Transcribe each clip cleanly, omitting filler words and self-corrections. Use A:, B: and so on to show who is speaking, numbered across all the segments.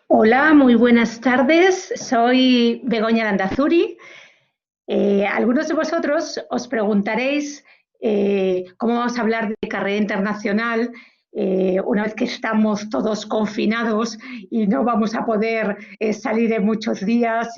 A: Hola, muy buenas tardes. Soy Begoña Landazuri. Algunos de vosotros os preguntaréis cómo vamos a hablar de carrera internacional una vez que estamos todos confinados y no vamos a poder salir en muchos días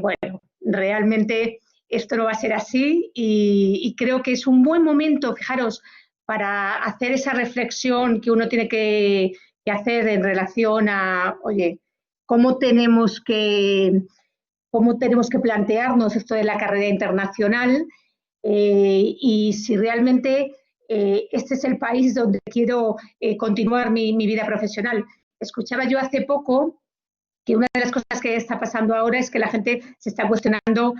A: bueno, realmente esto no va a ser así y creo que es un buen momento, fijaros, para hacer esa reflexión que uno tiene que hacer en relación a, oye, cómo tenemos que, cómo tenemos que plantearnos esto de la carrera internacional y si realmente este es el país donde quiero continuar mi vida profesional. Escuchaba yo hace poco que una de las cosas que está pasando ahora es que la gente se está cuestionando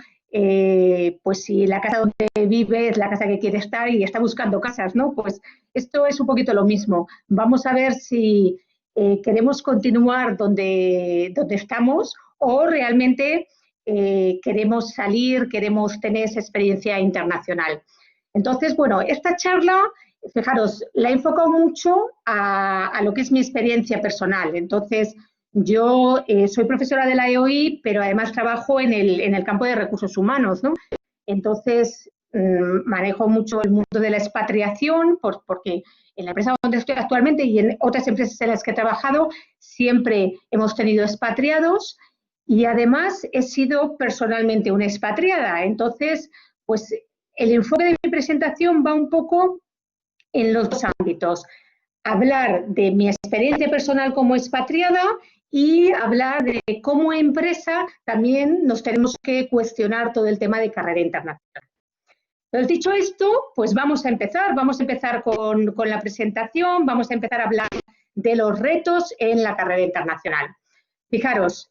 A: pues si la casa donde vive es la casa que quiere estar y está buscando casas, ¿no? Pues esto es un poquito lo mismo. Vamos a ver si queremos continuar donde estamos o realmente queremos salir, queremos tener esa experiencia internacional. Entonces, bueno, esta charla, fijaros, la he enfocado mucho a lo que es mi experiencia personal. Entonces, yo soy profesora de la EOI, pero además trabajo en el campo de recursos humanos, ¿no? Entonces, manejo mucho el mundo de la expatriación, porque en la empresa donde estoy actualmente y en otras empresas en las que he trabajado, siempre hemos tenido expatriados y además he sido personalmente una expatriada. Entonces, pues el enfoque de mi presentación va un poco en los dos ámbitos. Hablar de mi experiencia personal como expatriada y hablar de cómo empresa también nos tenemos que cuestionar todo el tema de carrera internacional. Entonces, dicho esto, pues vamos a empezar con la presentación, vamos a empezar a hablar de los retos en la carrera internacional. Fijaros,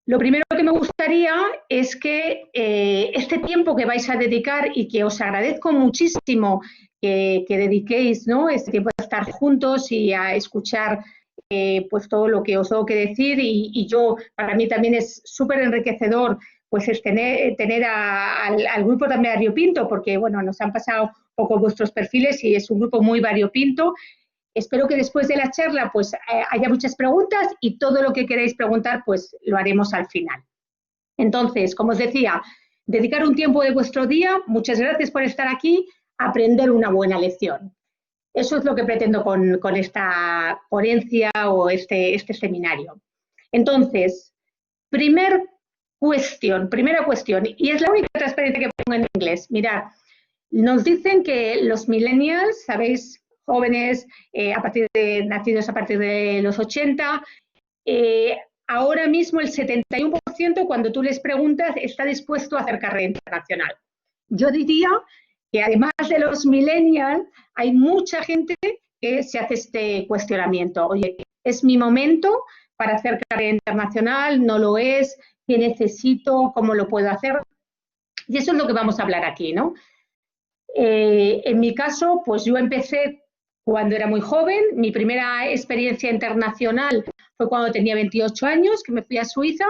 A: lo primero que me gustaría es que este tiempo que vais a dedicar y que os agradezco muchísimo que dediquéis, ¿no?, este tiempo a estar juntos y a escuchar pues todo lo que os tengo que decir y yo, para mí también es súper enriquecedor pues es tener al grupo también variopinto, porque bueno, nos han pasado un poco vuestros perfiles y es un grupo muy variopinto. Espero que después de la charla pues haya muchas preguntas y todo lo que queráis preguntar pues lo haremos al final. Entonces, como os decía, dedicar un tiempo de vuestro día, muchas gracias por estar aquí, aprender una buena lección. Eso es lo que pretendo con esta ponencia o este seminario. Entonces, primera cuestión, y es la única transparencia que pongo en inglés. Mirad, nos dicen que los millennials, sabéis, jóvenes nacidos a partir de los 80, ahora mismo el 71% cuando tú les preguntas está dispuesto a hacer carrera internacional. Yo diría que además de los millennials, hay mucha gente que se hace este cuestionamiento. Oye, ¿es mi momento para hacer carrera internacional? ¿No lo es? ¿Qué necesito? ¿Cómo lo puedo hacer? Y eso es lo que vamos a hablar aquí, ¿no? En mi caso, pues yo empecé cuando era muy joven. Mi primera experiencia internacional fue cuando tenía 28 años, que me fui a Suiza.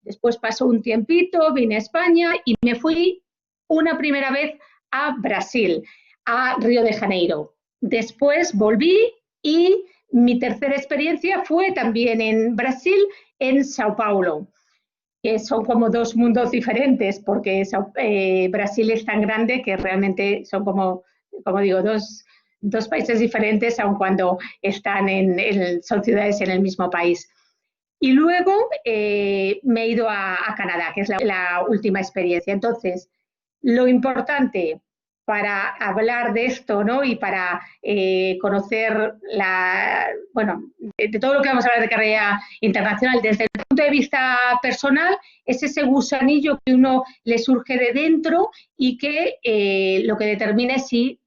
A: Después pasó un tiempito, vine a España y me fui una primera vez a Brasil, a Río de Janeiro. Después volví y mi tercera experiencia fue también en Brasil, en Sao Paulo, que son como dos mundos diferentes, porque Brasil es tan grande que realmente son como digo, dos países diferentes, aun cuando están son ciudades en el mismo país. Y luego me he ido a Canadá, que es la última experiencia. Entonces, lo importante para hablar de esto, ¿no?, y para conocer bueno, de todo lo que vamos a hablar de carrera internacional desde el punto de vista personal, es ese gusanillo que uno le surge de dentro y que lo que determina es si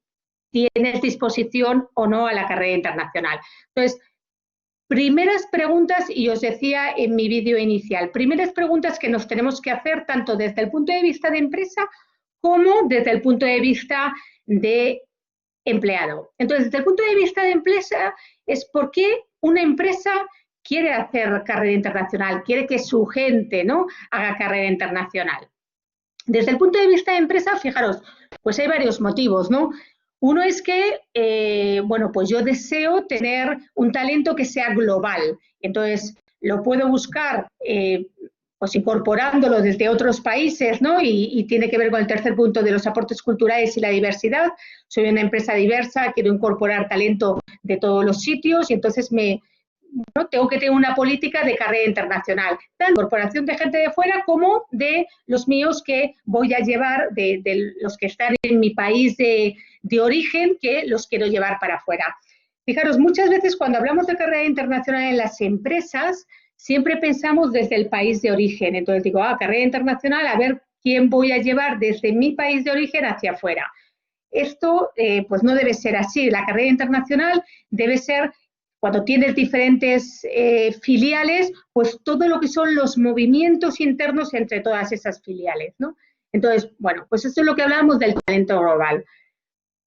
A: tienes disposición o no a la carrera internacional. Entonces, primeras preguntas, y os decía en mi vídeo inicial, primeras preguntas que nos tenemos que hacer tanto desde el punto de vista de empresa como desde el punto de vista de empleado. Entonces, desde el punto de vista de empresa es por qué una empresa quiere hacer carrera internacional, quiere que su gente, ¿no?, haga carrera internacional. Desde el punto de vista de empresa, fijaros, pues hay varios motivos, ¿no? Uno es que, bueno, pues yo deseo tener un talento que sea global. Entonces, lo puedo buscar pues incorporándolo desde otros países, ¿no? Y tiene que ver con el tercer punto de los aportes culturales y la diversidad. Soy una empresa diversa, quiero incorporar talento de todos los sitios y entonces ¿no? Tengo que tener una política de carrera internacional, tanto incorporación de gente de fuera como de los míos que voy a llevar, de los que están en mi país de origen, que los quiero llevar para afuera. Fijaros, muchas veces cuando hablamos de carrera internacional en las empresas, siempre pensamos desde el país de origen. Entonces digo, carrera internacional, a ver quién voy a llevar desde mi país de origen hacia afuera. Esto pues no debe ser así. La carrera internacional debe ser, cuando tienes diferentes filiales, pues todo lo que son los movimientos internos entre todas esas filiales, ¿no? Entonces, bueno, pues esto es lo que hablamos del talento global.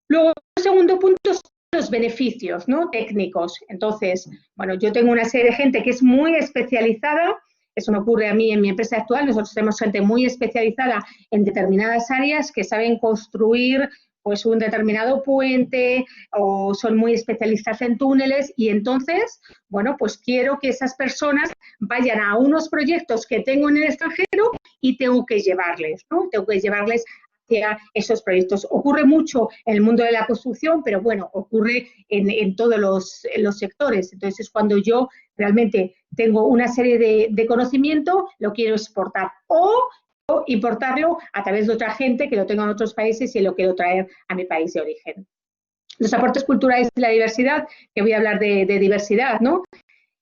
A: Luego, el segundo punto son los beneficios, ¿no? Técnicos. Entonces, bueno, yo tengo una serie de gente que es muy especializada, eso me ocurre a mí en mi empresa actual, nosotros tenemos gente muy especializada en determinadas áreas que saben construir pues un determinado puente o son muy especialistas en túneles y entonces, bueno, pues quiero que esas personas vayan a unos proyectos que tengo en el extranjero y tengo que llevarles, ¿no? Tengo que llevarles hacia esos proyectos. Ocurre mucho en el mundo de la construcción, pero bueno, ocurre en todos los sectores. Entonces, cuando yo realmente tengo una serie de conocimiento, lo quiero exportar o importarlo a través de otra gente que lo tenga en otros países y lo quiero traer a mi país de origen. Los aportes culturales y la diversidad, que voy a hablar de diversidad, ¿no?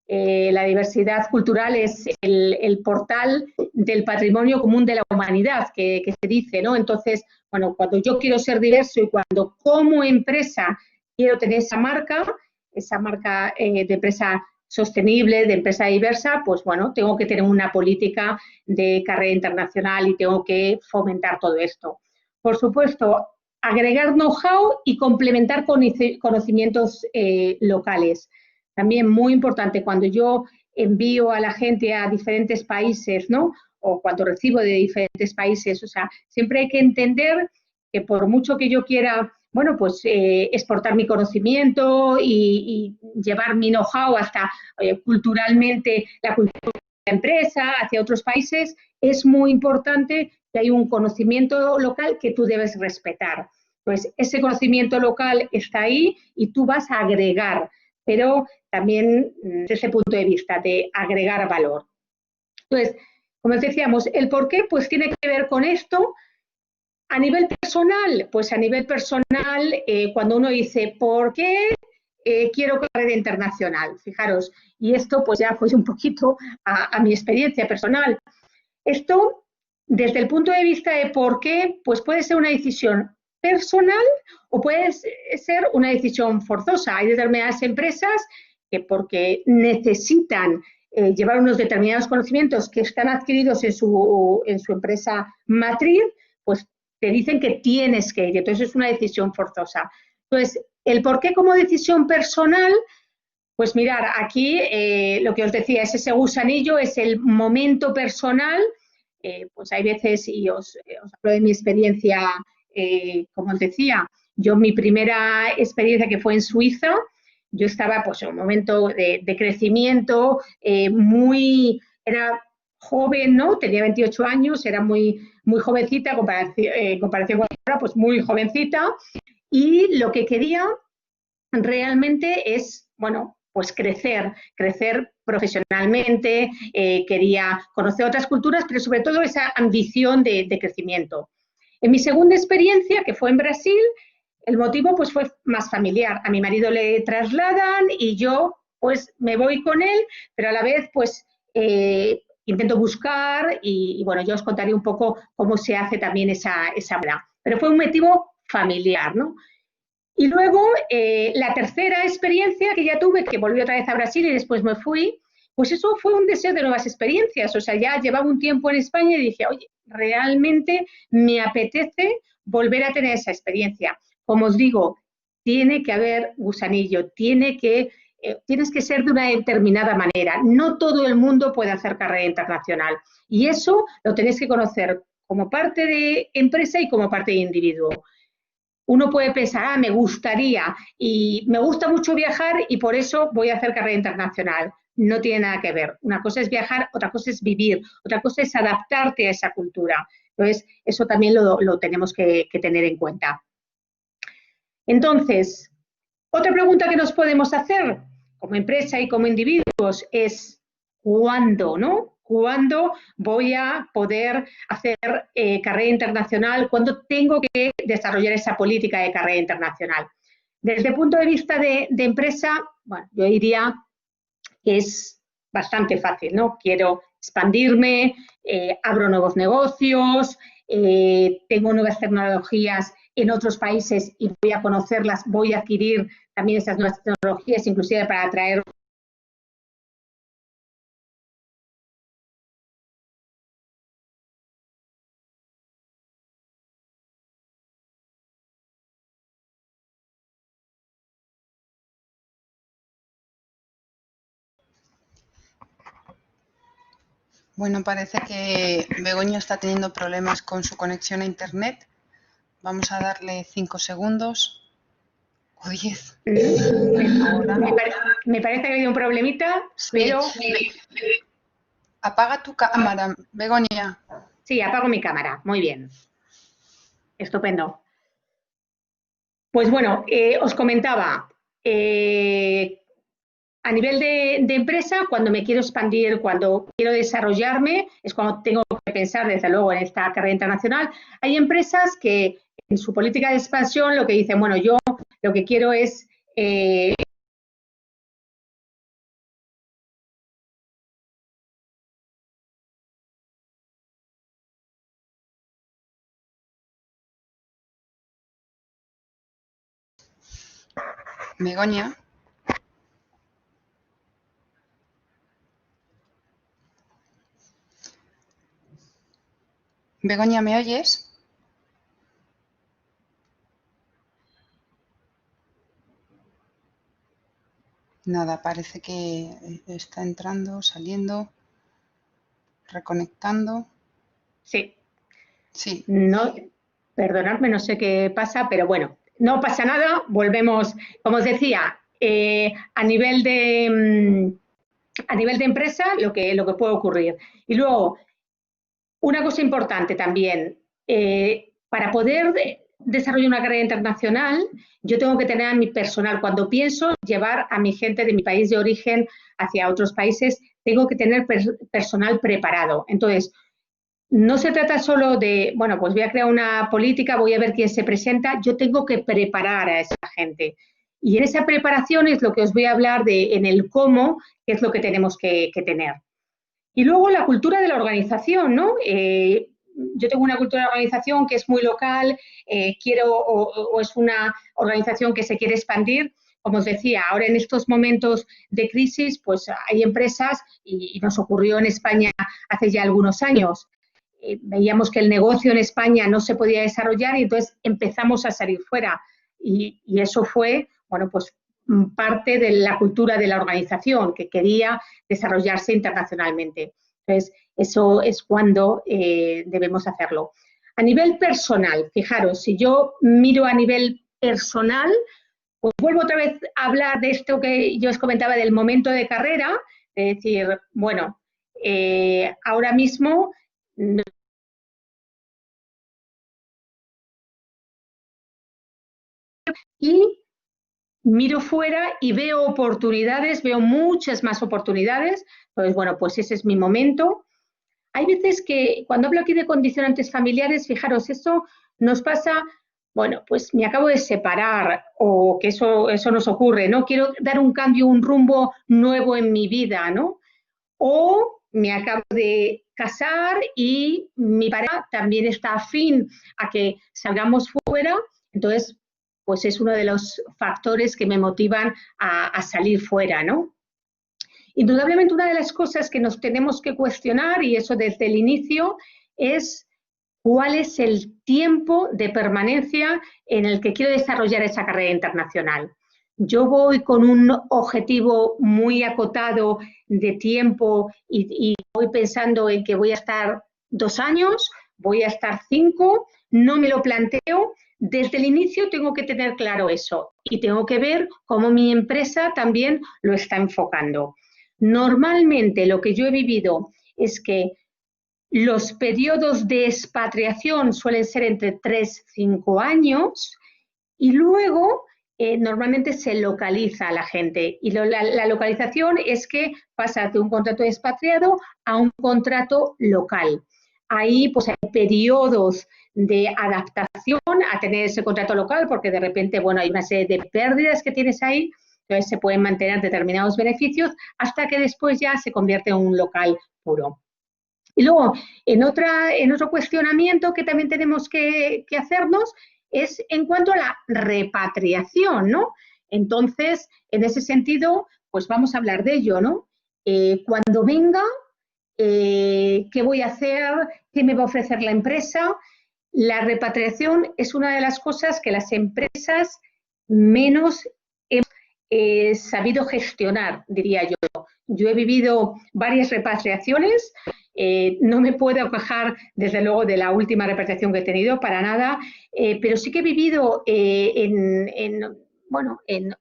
A: La diversidad cultural es el portal del patrimonio común de la humanidad, que se dice, ¿no? Entonces, bueno, cuando yo quiero ser diverso y cuando como empresa quiero tener esa marca de empresa sostenible, de empresa diversa, pues bueno, tengo que tener una política de carrera internacional y tengo que fomentar todo esto. Por supuesto, agregar know-how y complementar conocimientos locales. También muy importante, cuando yo envío a la gente a diferentes países, ¿no? O cuando recibo de diferentes países, o sea, siempre hay que entender que por mucho que yo quiera, bueno, pues exportar mi conocimiento y llevar mi know-how hasta culturalmente la cultura de la empresa hacia otros países, es muy importante que hay un conocimiento local que tú debes respetar. Pues ese conocimiento local está ahí y tú vas a agregar, pero también desde ese punto de vista de agregar valor. Entonces, como decíamos, el por qué pues tiene que ver con esto. A nivel personal, pues a nivel personal, cuando uno dice, ¿por qué quiero carrera internacional? Fijaros, y esto pues ya fue un poquito a mi experiencia personal. Esto, desde el punto de vista de por qué, pues puede ser una decisión personal o puede ser una decisión forzosa. Hay determinadas empresas que porque necesitan llevar unos determinados conocimientos que están adquiridos en su empresa matriz, pues te dicen que tienes que ir, entonces es una decisión forzosa. Entonces, el por qué como decisión personal, pues mirar, aquí lo que os decía es ese gusanillo, es el momento personal, pues hay veces, y os hablo de mi experiencia, como os decía, yo mi primera experiencia que fue en Suiza, yo estaba pues en un momento de crecimiento era joven, ¿no? Tenía 28 años, era muy jovencita, en comparación con ahora, pues muy jovencita, y lo que quería realmente es, bueno, pues crecer profesionalmente, quería conocer otras culturas, pero sobre todo esa ambición de crecimiento. En mi segunda experiencia, que fue en Brasil, el motivo pues fue más familiar. A mi marido le trasladan y yo pues me voy con él, pero a la vez pues intento buscar y bueno, yo os contaré un poco cómo se hace también esa obra. Pero fue un motivo familiar, ¿no? Y luego la tercera experiencia que ya tuve, que volví otra vez a Brasil y después me fui, pues eso fue un deseo de nuevas experiencias. O sea, ya llevaba un tiempo en España y dije, oye, realmente me apetece volver a tener esa experiencia. Como os digo, tiene que haber gusanillo, tienes que ser de una determinada manera. No todo el mundo puede hacer carrera internacional. Y eso lo tenéis que conocer como parte de empresa y como parte de individuo. Uno puede pensar, me gustaría y me gusta mucho viajar y por eso voy a hacer carrera internacional. no tiene nada que ver. Una cosa es viajar, otra cosa es vivir, otra cosa es adaptarte a esa cultura. Entonces, eso también lo tenemos que tener en cuenta. Entonces, otra pregunta que nos podemos hacer como empresa y como individuos es ¿cuándo, no? ¿Cuándo voy a poder hacer carrera internacional? ¿Cuándo tengo que desarrollar esa política de carrera internacional? Desde el punto de vista de empresa, bueno, yo diría que es bastante fácil, ¿no? Quiero expandirme, abro nuevos negocios, tengo nuevas tecnologías en otros países y voy a conocerlas, voy a adquirir también esas nuevas tecnologías, inclusive para atraer.
B: Bueno, parece que Begoña está teniendo problemas con su conexión a Internet. Vamos a darle 5 segundos o 10.
A: Me parece que hay un problemita, pero...
B: Sí. Apaga tu cámara, Begoña.
A: Sí, apago mi cámara. Muy bien. Estupendo. Pues bueno, os comentaba, a nivel de empresa, cuando me quiero expandir, cuando quiero desarrollarme, es cuando tengo que pensar, desde luego, en esta carrera internacional. Hay empresas que en su política de expansión lo que dicen, bueno, yo lo que quiero es...
B: Begoña. Begoña, ¿me oyes? Nada, parece que está entrando, saliendo, reconectando.
A: Sí.
B: Sí.
A: No, perdonadme, no sé qué pasa, pero bueno, no pasa nada, volvemos, como os decía, a nivel de empresa, lo que puede ocurrir. Y luego, una cosa importante también, para poder desarrollar una carrera internacional, yo tengo que tener a mi personal, cuando pienso llevar a mi gente de mi país de origen hacia otros países, tengo que tener personal preparado. Entonces, no se trata solo de, bueno, pues voy a crear una política, voy a ver quién se presenta, yo tengo que preparar a esa gente. Y en esa preparación es lo que os voy a hablar en el cómo, que es lo que tenemos que tener. Y luego la cultura de la organización, ¿no? Yo tengo una cultura de organización que es muy local, o es una organización que se quiere expandir. Como os decía, ahora en estos momentos de crisis, pues hay empresas, y nos ocurrió en España hace ya algunos años, veíamos que el negocio en España no se podía desarrollar y entonces empezamos a salir fuera. Y eso fue, bueno, pues parte de la cultura de la organización, que quería desarrollarse internacionalmente. Entonces, eso es cuando debemos hacerlo. A nivel personal, fijaros, si yo miro a nivel personal, pues vuelvo otra vez a hablar de esto que yo os comentaba del momento de carrera, de decir, bueno, ahora mismo y miro fuera y veo oportunidades, veo muchas más oportunidades. Entonces, bueno, pues ese es mi momento. Hay veces que cuando hablo aquí de condicionantes familiares, fijaros, eso nos pasa, bueno, pues me acabo de separar o que eso nos ocurre, ¿no? Quiero dar un cambio, un rumbo nuevo en mi vida, ¿no? O me acabo de casar y mi pareja también está afín a que salgamos fuera, entonces pues es uno de los factores que me motivan a salir fuera, ¿no? Indudablemente una de las cosas que nos tenemos que cuestionar, y eso desde el inicio, es cuál es el tiempo de permanencia en el que quiero desarrollar esa carrera internacional. Yo voy con un objetivo muy acotado de tiempo y voy pensando en que voy a estar 2 años, voy a estar 5, no me lo planteo. Desde el inicio tengo que tener claro eso y tengo que ver cómo mi empresa también lo está enfocando. Normalmente lo que yo he vivido es que los periodos de expatriación suelen ser entre 3 y 5 años y luego normalmente se localiza a la gente. Y la localización es que pasas de un contrato de expatriado a un contrato local. Ahí pues hay periodos de adaptación a tener ese contrato local porque de repente, bueno, hay una serie de pérdidas que tienes ahí, entonces se pueden mantener determinados beneficios hasta que después ya se convierte en un local puro. Y luego, en otro cuestionamiento que también tenemos que hacernos es en cuanto a la repatriación, ¿no? Entonces, en ese sentido, pues vamos a hablar de ello, ¿no? Cuando venga, ¿qué voy a hacer? ¿Qué me va a ofrecer la empresa? La repatriación es una de las cosas que las empresas menos hemos sabido gestionar, diría yo. Yo he vivido varias repatriaciones, no me puedo quejar desde luego de la última repatriación que he tenido, para nada, pero sí que he vivido en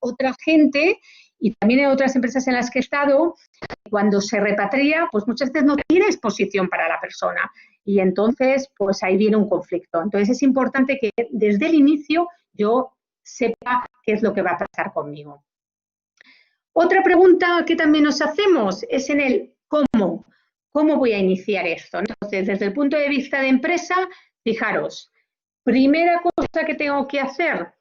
A: otra gente y también en otras empresas en las que he estado, cuando se repatria, pues muchas veces no tiene exposición para la persona y entonces pues ahí viene un conflicto. Entonces es importante que desde el inicio yo sepa qué es lo que va a pasar conmigo. Otra pregunta que también nos hacemos es en el cómo. ¿Cómo voy a iniciar esto? Entonces, desde el punto de vista de empresa, fijaros, primera cosa que tengo que hacer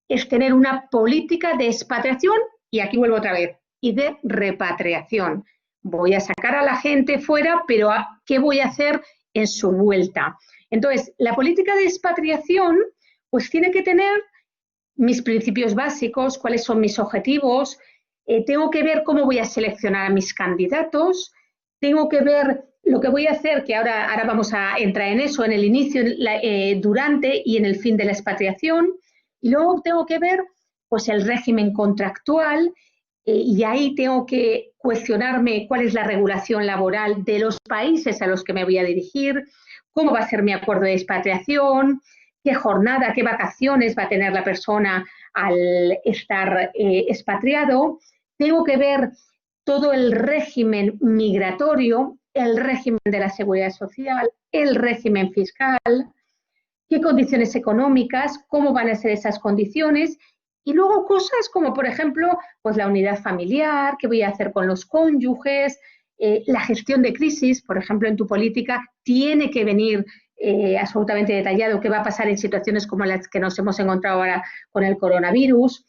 A: es tener una política de expatriación, y aquí vuelvo otra vez, y de repatriación. Voy a sacar a la gente fuera, pero ¿qué voy a hacer en su vuelta? Entonces, la política de expatriación pues tiene que tener mis principios básicos, cuáles son mis objetivos, tengo que ver cómo voy a seleccionar a mis candidatos, tengo que ver lo que voy a hacer, que ahora vamos a entrar en eso, en el inicio, durante y en el fin de la expatriación, y luego tengo que ver pues el régimen contractual, y ahí tengo que cuestionarme cuál es la regulación laboral de los países a los que me voy a dirigir, cómo va a ser mi acuerdo de expatriación, qué jornada, qué vacaciones va a tener la persona al estar expatriado. Tengo que ver todo el régimen migratorio, el régimen de la seguridad social, el régimen fiscal, qué condiciones económicas, cómo van a ser esas condiciones, y luego cosas como, por ejemplo, pues la unidad familiar, qué voy a hacer con los cónyuges, la gestión de crisis, por ejemplo, en tu política tiene que venir absolutamente detallado qué va a pasar en situaciones como las que nos hemos encontrado ahora con el coronavirus,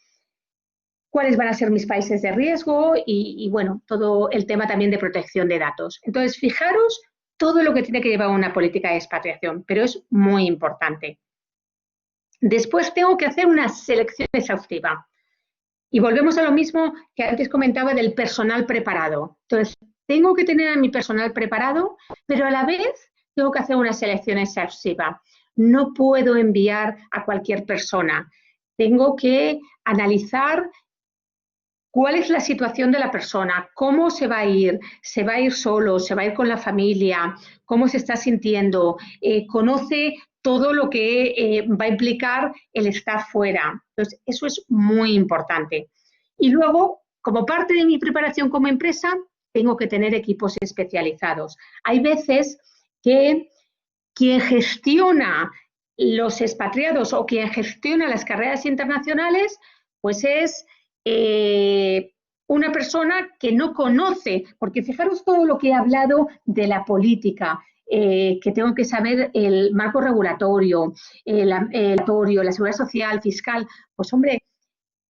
A: cuáles van a ser mis países de riesgo y bueno, todo el tema también de protección de datos. Entonces, fijaros todo lo que tiene que llevar una política de expatriación, pero es muy importante. Después tengo que hacer una selección exhaustiva. Y volvemos a lo mismo que antes comentaba del personal preparado. Entonces, tengo que tener a mi personal preparado, pero a la vez tengo que hacer una selección exhaustiva. No puedo enviar a cualquier persona. Tengo que analizar cuál es la situación de la persona, cómo se va a ir solo, se va a ir con la familia, cómo se está sintiendo, conoce todo lo que va a implicar el estar fuera. Entonces, eso es muy importante. Y luego, como parte de mi preparación como empresa, tengo que tener equipos especializados. Hay veces que quien gestiona los expatriados o quien gestiona las carreras internacionales, pues es una persona que no conoce, porque fijaros todo lo que he hablado de la política, que tengo que saber el marco regulatorio, la seguridad social, fiscal, pues hombre,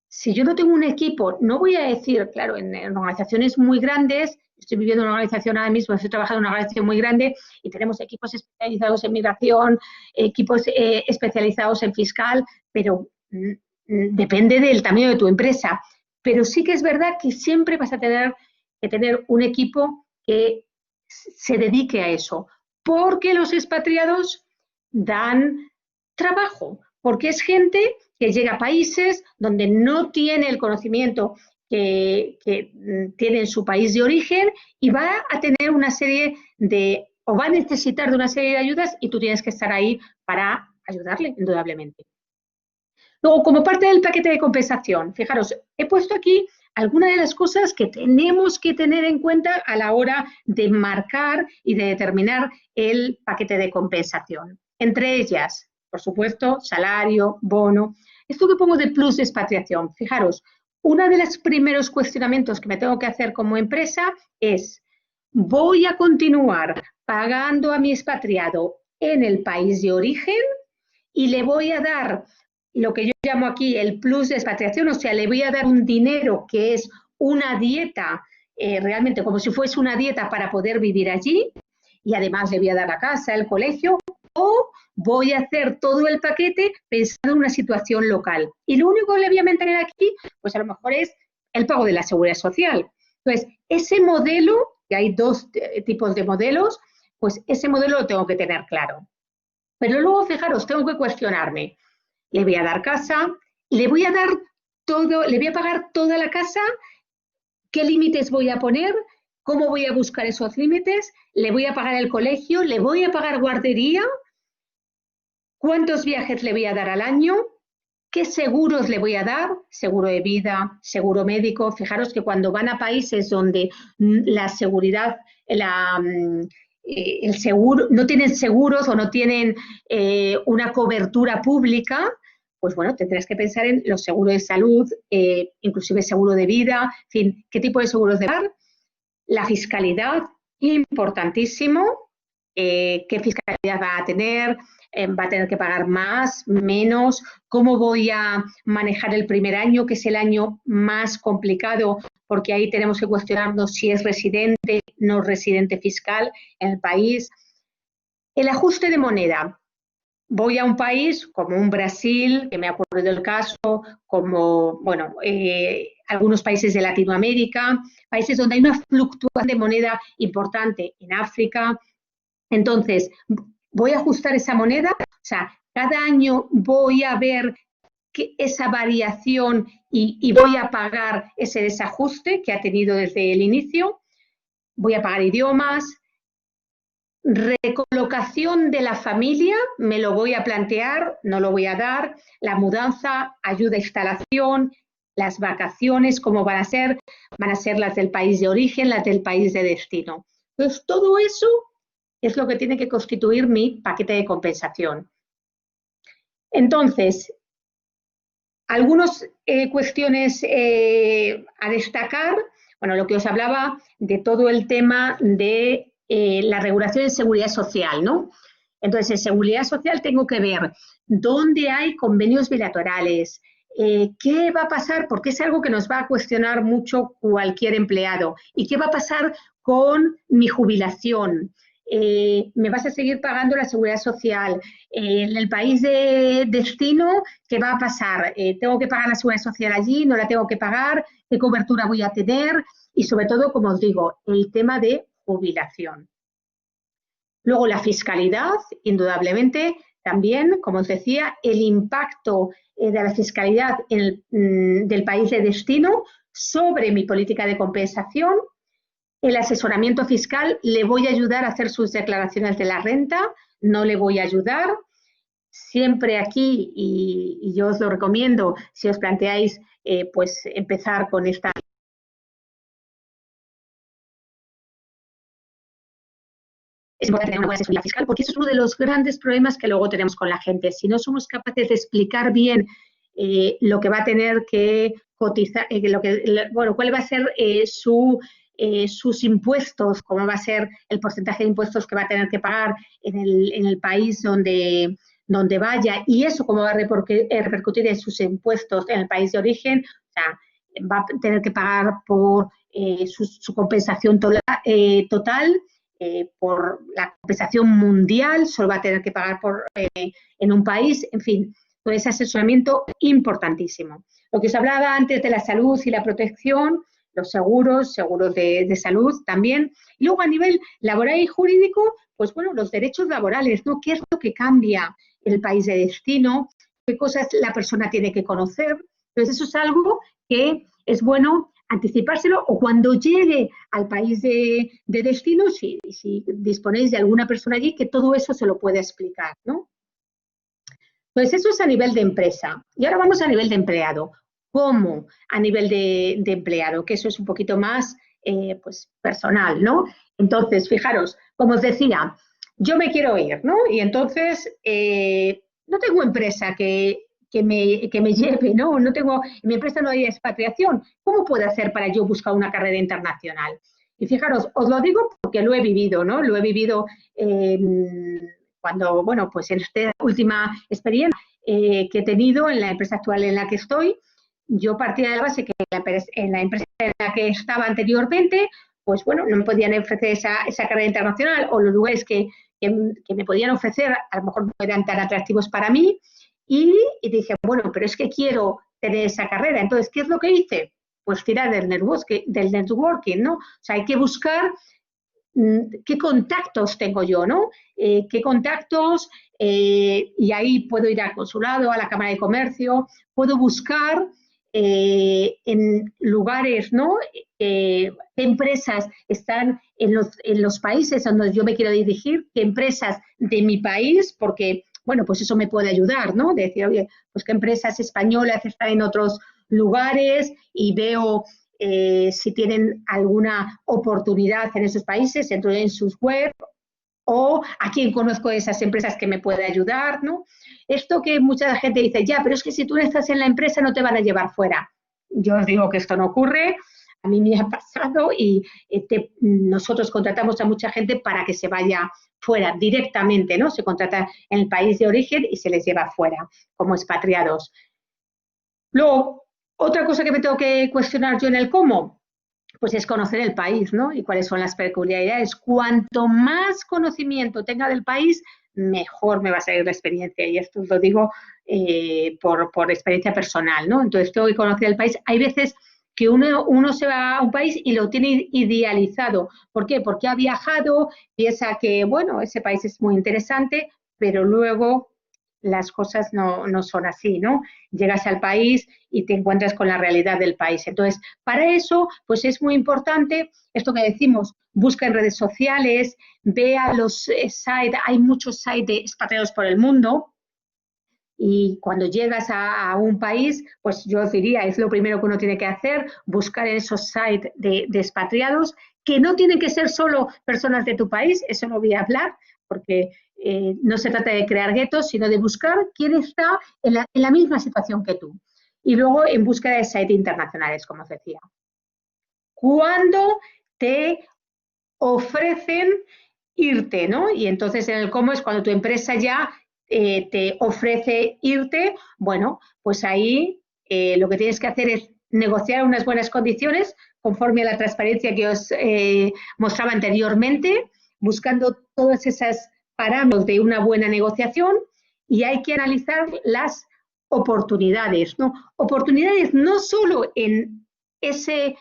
A: si yo no tengo un equipo, no voy a decir, claro, en organizaciones muy grandes, estoy viviendo en una organización ahora mismo, estoy trabajando en una organización muy grande y tenemos equipos especializados en migración, equipos especializados en fiscal, pero depende del tamaño de tu empresa. Pero sí que es verdad que siempre vas a tener que tener un equipo que se dedique a eso, porque los expatriados dan trabajo, porque es gente que llega a países donde no tiene el conocimiento que tiene en su país de origen y va a tener una serie de, o va a necesitar de una serie de ayudas y tú tienes que estar ahí para ayudarle, indudablemente. Luego, como parte del paquete de compensación, fijaros, he puesto aquí algunas de las cosas que tenemos que tener en cuenta a la hora de marcar y de determinar el paquete de compensación. Entre ellas, por supuesto, salario, bono. Esto que pongo de plus de expatriación, fijaros, uno de los primeros cuestionamientos que me tengo que hacer como empresa es, ¿voy a continuar pagando a mi expatriado en el país de origen y le voy a dar lo que yo llamo aquí el plus de expatriación, o sea, le voy a dar un dinero que es una dieta, realmente como si fuese una dieta para poder vivir allí, y además le voy a dar la casa, el colegio, o voy a hacer todo el paquete pensando en una situación local? Y lo único que le voy a mantener aquí, pues a lo mejor es el pago de la seguridad social. Entonces, ese modelo, que hay dos tipos de modelos, pues ese modelo lo tengo que tener claro. Pero luego, fijaros, tengo que cuestionarme. Le voy a dar casa, le voy a dar todo, le voy a pagar toda la casa, ¿qué límites voy a poner? ¿Cómo voy a buscar esos límites? ¿Le voy a pagar el colegio? ¿Le voy a pagar guardería? ¿Cuántos viajes le voy a dar al año? ¿Qué seguros le voy a dar? Seguro de vida, seguro médico. Fijaros que cuando van a países donde la seguridad, el seguro, no tienen seguros o no tienen una cobertura pública, pues bueno, tendrás que pensar en los seguros de salud, inclusive seguro de vida, en fin, qué tipo de seguros de dar. La fiscalidad, importantísimo, qué fiscalidad va a tener, va a tener que pagar más, menos, cómo voy a manejar el primer año, que es el año más complicado, porque ahí tenemos que cuestionarnos si es residente, no residente fiscal en el país. El ajuste de moneda. Voy a un país como un Brasil, que me ha ocurrido el caso, como, bueno, algunos países de Latinoamérica, países donde hay una fluctuación de moneda importante, en África. Entonces, voy a ajustar esa moneda, o sea, cada año voy a ver esa variación y voy a pagar ese desajuste que ha tenido desde el inicio. Voy a pagar idiomas. Recolocación de la familia, me lo voy a plantear, no lo voy a dar. La mudanza, ayuda a instalación, las vacaciones, ¿cómo van a ser? Van a ser las del país de origen, las del país de destino. Entonces, todo eso es lo que tiene que constituir mi paquete de compensación. Entonces, algunas cuestiones a destacar, bueno, lo que os hablaba de todo el tema de la regulación de seguridad social, ¿no? Entonces, en seguridad social tengo que ver dónde hay convenios bilaterales, qué va a pasar, porque es algo que nos va a cuestionar mucho cualquier empleado, y qué va a pasar con mi jubilación. ¿Me vas a seguir pagando la seguridad social? En el país de destino, ¿qué va a pasar? ¿Tengo que pagar la seguridad social allí? ¿No la tengo que pagar? ¿Qué cobertura voy a tener? Y sobre todo, como os digo, el tema de jubilación. Luego la fiscalidad, indudablemente, también, como os decía, el impacto de la fiscalidad del país de destino sobre mi política de compensación. El asesoramiento fiscal, le voy a ayudar a hacer sus declaraciones de la renta, no le voy a ayudar. Siempre aquí, y yo os lo recomiendo, si os planteáis pues empezar con esta es importante tener una buena asesoría fiscal, porque eso es uno de los grandes problemas que luego tenemos con la gente. Si no somos capaces de explicar bien lo que va a tener que cotizar, cuál va a ser sus impuestos, cómo va a ser el porcentaje de impuestos que va a tener que pagar en el país donde vaya, y eso cómo va a repercutir en sus impuestos en el país de origen. O sea, va a tener que pagar por su compensación total, por la compensación mundial, solo va a tener que pagar en un país, en fin, todo ese asesoramiento importantísimo. Lo que os hablaba antes de la salud y la protección, los seguros de salud también. Y luego a nivel laboral y jurídico, pues bueno, los derechos laborales, ¿no? ¿Qué es lo que cambia en el país de destino? ¿Qué cosas la persona tiene que conocer? Entonces eso es algo que es bueno anticipárselo, o cuando llegue al país de destino, si disponéis de alguna persona allí, que todo eso se lo pueda explicar, ¿no? Pues eso es a nivel de empresa. Y ahora vamos a nivel de empleado. como a nivel de empleado, que eso es un poquito más pues personal, ¿no? Entonces, fijaros, como os decía, yo me quiero ir, ¿no? Y entonces no tengo empresa que me lleve, ¿no? No tengo, en mi empresa no hay expatriación. ¿Cómo puedo hacer para yo buscar una carrera internacional? Y fijaros, os lo digo porque lo he vivido, ¿no? Lo he vivido cuando, bueno, pues en esta última experiencia que he tenido en la empresa actual en la que estoy, yo partía de la base que en la empresa en la que estaba anteriormente, pues bueno, no me podían ofrecer esa carrera internacional o los lugares que me podían ofrecer a lo mejor no eran tan atractivos para mí y dije, bueno, pero es que quiero tener esa carrera. Entonces, ¿qué es lo que hice? Pues tirar del networking, ¿no? O sea, hay que buscar qué contactos tengo yo, ¿no? Qué contactos, y ahí puedo ir al consulado, a la Cámara de Comercio, puedo buscar en lugares, ¿no? ¿Qué empresas están en los países donde yo me quiero dirigir? ¿Qué empresas de mi país? Porque, bueno, pues eso me puede ayudar, ¿no? De decir, oye, pues qué empresas españolas están en otros lugares y veo si tienen alguna oportunidad en esos países, entro en sus web o a quién conozco de esas empresas que me puede ayudar, ¿no? Esto que mucha gente dice, ya, pero es que si tú no estás en la empresa no te van a llevar fuera. Yo os digo que esto no ocurre, a mí me ha pasado y nosotros contratamos a mucha gente para que se vaya fuera directamente, ¿no? Se contrata en el país de origen y se les lleva fuera como expatriados. Luego, otra cosa que me tengo que cuestionar yo en el cómo, pues es conocer el país, ¿no? Y cuáles son las peculiaridades. Cuanto más conocimiento tenga del país, mejor me va a salir la experiencia. Y esto os lo digo por experiencia personal, ¿no? Entonces, tengo que conocer el país. Hay veces que uno se va a un país y lo tiene idealizado. ¿Por qué? Porque ha viajado, piensa que, bueno, ese país es muy interesante, pero luego las cosas no son así, ¿no? Llegas al país y te encuentras con la realidad del país. Entonces, para eso, pues es muy importante esto que decimos, busca en redes sociales, vea los sites, hay muchos sites de expatriados por el mundo, y cuando llegas a un país, pues yo os diría, es lo primero que uno tiene que hacer, buscar en esos sites de expatriados, que no tienen que ser solo personas de tu país, eso no voy a hablar, porque no se trata de crear guetos, sino de buscar quién está en la misma situación que tú. Y luego en búsqueda de sites internacionales, como os decía. Cuando te ofrecen irte, ¿no? Y entonces en el cómo es cuando tu empresa ya te ofrece irte, bueno, pues ahí lo que tienes que hacer es negociar unas buenas condiciones conforme a la transparencia que os mostraba anteriormente, buscando todas esas parámetros de una buena negociación, y hay que analizar las oportunidades, ¿no? Oportunidades no solo en ese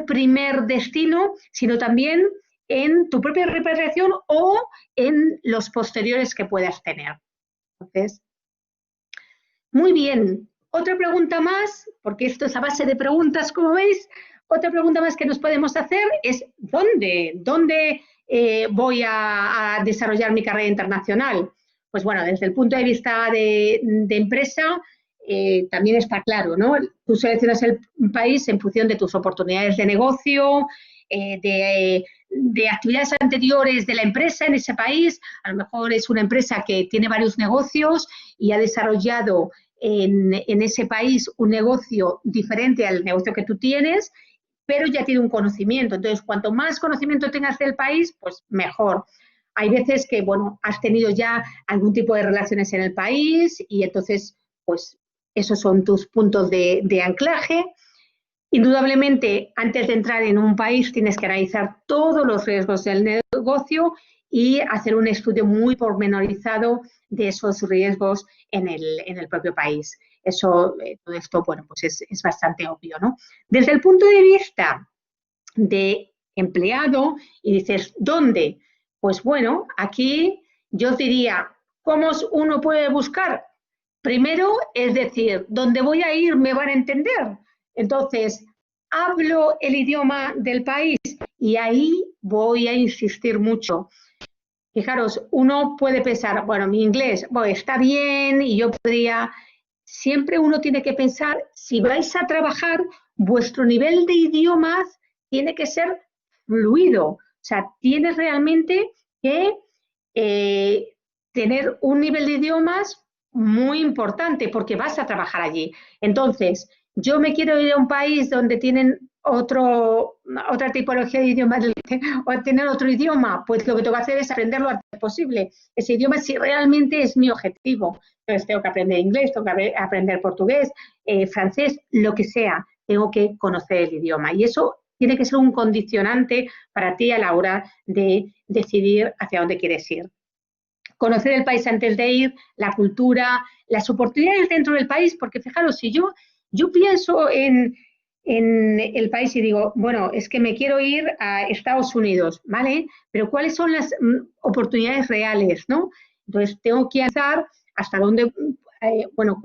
A: primer destino, sino también en tu propia repatriación o en los posteriores que puedas tener. Entonces, muy bien. Otra pregunta más, porque esto es a base de preguntas, como veis, otra pregunta más que nos podemos hacer es ¿dónde voy a desarrollar mi carrera internacional? Pues bueno, desde el punto de vista de empresa, también está claro, ¿no? Tú seleccionas el país en función de tus oportunidades de negocio, de actividades anteriores de la empresa en ese país. A lo mejor es una empresa que tiene varios negocios y ha desarrollado en ese país un negocio diferente al negocio que tú tienes, pero ya tiene un conocimiento. Entonces, cuanto más conocimiento tengas del país, pues mejor. Hay veces que, bueno, has tenido ya algún tipo de relaciones en el país y entonces, pues, esos son tus puntos de anclaje. Indudablemente, antes de entrar en un país tienes que analizar todos los riesgos del negocio y hacer un estudio muy pormenorizado de esos riesgos en el propio país. Eso, todo esto, bueno, pues es bastante obvio, ¿no? Desde el punto de vista de empleado, y dices, ¿dónde? Pues bueno, aquí yo os diría, ¿cómo uno puede buscar? Primero, es decir, ¿dónde voy a ir me van a entender? Entonces, hablo el idioma del país y ahí voy a insistir mucho. Fijaros, uno puede pensar, bueno, mi inglés, bueno, está bien y yo podría siempre uno tiene que pensar, si vais a trabajar, vuestro nivel de idiomas tiene que ser fluido. O sea, tienes realmente que tener un nivel de idiomas muy importante porque vas a trabajar allí. Entonces, yo me quiero ir a un país donde tienen otra tipología de idiomas o tener otro idioma, pues lo que tengo que hacer es aprender lo antes posible. Ese idioma si realmente es mi objetivo. Entonces tengo que aprender inglés, tengo que aprender portugués, francés, lo que sea. Tengo que conocer el idioma. Y eso tiene que ser un condicionante para ti a la hora de decidir hacia dónde quieres ir. Conocer el país antes de ir, la cultura, las oportunidades dentro del país, porque fijaros, si yo pienso en el país y digo, bueno, es que me quiero ir a Estados Unidos, ¿vale? Pero ¿cuáles son las oportunidades reales, no? Entonces, tengo que pensar hasta dónde, bueno,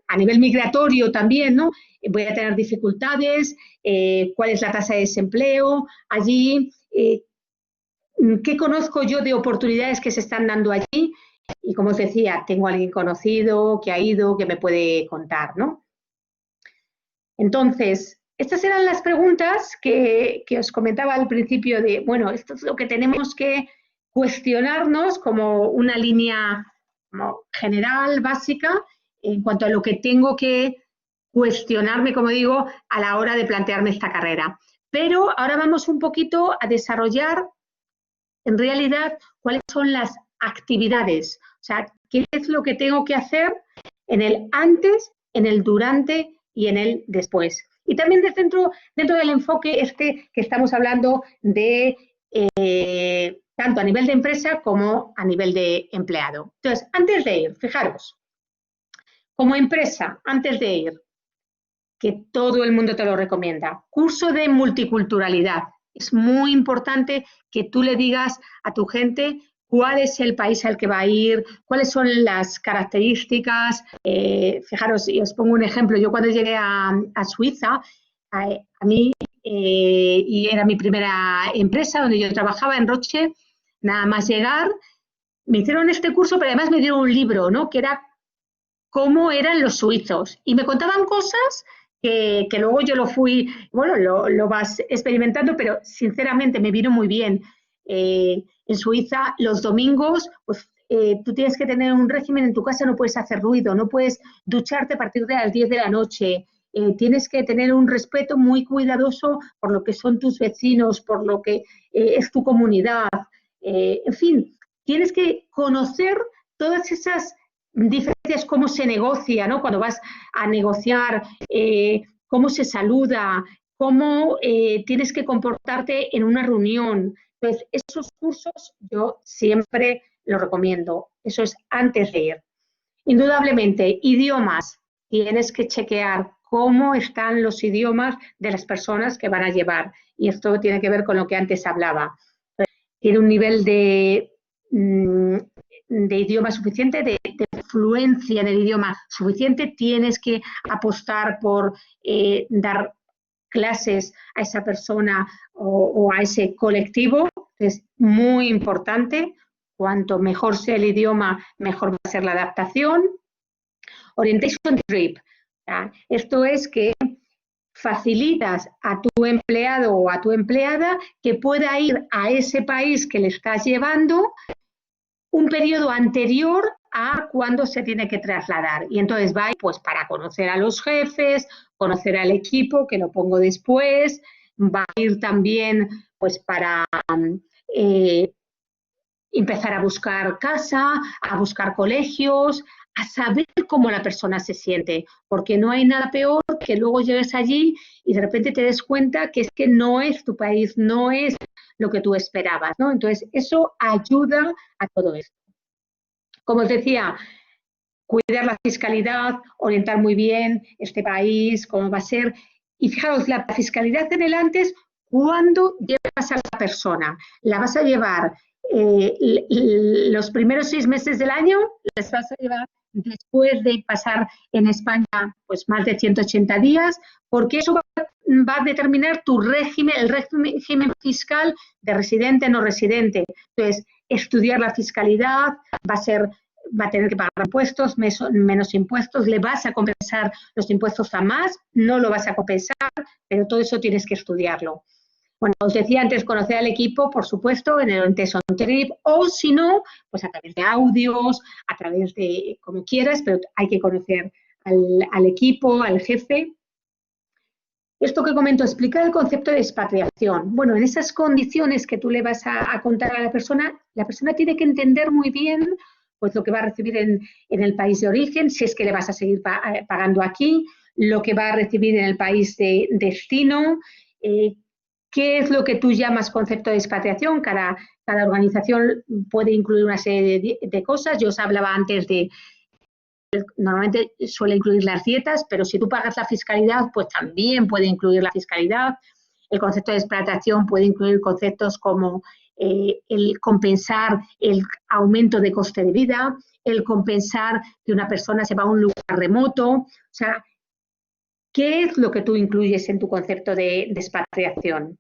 A: a nivel migratorio también, ¿no? Voy a tener dificultades, cuál es la tasa de desempleo allí, qué conozco yo de oportunidades que se están dando allí. Y como os decía, tengo a alguien conocido que ha ido, que me puede contar, ¿no? Entonces, estas eran las preguntas que os comentaba al principio de, bueno, esto es lo que tenemos que cuestionarnos como una línea como general, básica, en cuanto a lo que tengo que cuestionarme, como digo, a la hora de plantearme esta carrera. Pero ahora vamos un poquito a desarrollar, en realidad, cuáles son las actividades, o sea, qué es lo que tengo que hacer en el antes, en el durante y en el después. Y también dentro del enfoque que estamos hablando de tanto a nivel de empresa como a nivel de empleado. Entonces, antes de ir, fijaros, como empresa, antes de ir, que todo el mundo te lo recomienda, curso de multiculturalidad. Es muy importante que tú le digas a tu gente cuál es el país al que va a ir, cuáles son las características. Fijaros, y os pongo un ejemplo, yo cuando llegué a Suiza, a mí, y era mi primera empresa donde yo trabajaba en Roche, nada más llegar, me hicieron este curso, pero además me dieron un libro, ¿no? Que era cómo eran los suizos, y me contaban cosas que luego yo lo vas experimentando, pero sinceramente me vino muy bien. En Suiza, los domingos, pues tú tienes que tener un régimen en tu casa, no puedes hacer ruido, no puedes ducharte a partir de las 10 de la noche, tienes que tener un respeto muy cuidadoso por lo que son tus vecinos, por lo que es tu comunidad, en fin, tienes que conocer todas esas diferencias, cómo se negocia, ¿no? Cuando vas a negociar, cómo se saluda, cómo tienes que comportarte en una reunión. Entonces, esos cursos yo siempre los recomiendo. Eso es antes de ir. Indudablemente, idiomas. Tienes que chequear cómo están los idiomas de las personas que van a llevar. Y esto tiene que ver con lo que antes hablaba. Tiene un nivel de idioma suficiente, de fluencia en el idioma suficiente, tienes que apostar por dar clases a esa persona o a ese colectivo. Es muy importante. Cuanto mejor sea el idioma, mejor va a ser la adaptación. Orientation trip. Esto es que facilitas a tu empleado o a tu empleada que pueda ir a ese país que le estás llevando un periodo anterior a cuando se tiene que trasladar. Y entonces va pues para conocer a los jefes, conocer al equipo, que lo pongo después, va a ir también pues para empezar a buscar casa, a buscar colegios, a saber cómo la persona se siente, porque no hay nada peor que luego llegues allí y de repente te des cuenta que es que no es tu país, no es lo que tú esperabas, ¿no? Entonces, eso ayuda a todo esto. Como os decía, cuidar la fiscalidad, orientar muy bien este país, cómo va a ser. Y fijaos, la fiscalidad en el antes, ¿cuándo llevas a la persona? ¿La vas a llevar los primeros 6 meses del año? ¿Les vas a llevar después de pasar en España pues más de 180 días? Porque eso va a determinar tu régimen, el régimen fiscal de residente, no residente. Entonces, estudiar la fiscalidad va a ser va a tener que pagar impuestos, menos impuestos, le vas a compensar los impuestos a más, no lo vas a compensar, pero todo eso tienes que estudiarlo. Bueno, os decía antes, conocer al equipo, por supuesto, en el Orientation Trip, o si no, pues a través de audios, a través de como quieras, pero hay que conocer al equipo, al jefe. Esto que comento, explicar el concepto de expatriación. Bueno, en esas condiciones que tú le vas a contar a la persona tiene que entender muy bien pues, lo que va a recibir en el país de origen, si es que le vas a seguir pagando aquí, lo que va a recibir en el país de destino, qué es lo que tú llamas concepto de expatriación. Cada organización puede incluir una serie de cosas. Yo os hablaba antes de normalmente suele incluir las dietas, pero si tú pagas la fiscalidad, pues también puede incluir la fiscalidad. El concepto de explotación puede incluir conceptos como el compensar el aumento de coste de vida, el compensar que una persona se va a un lugar remoto. O sea, ¿qué es lo que tú incluyes en tu concepto de expatriación?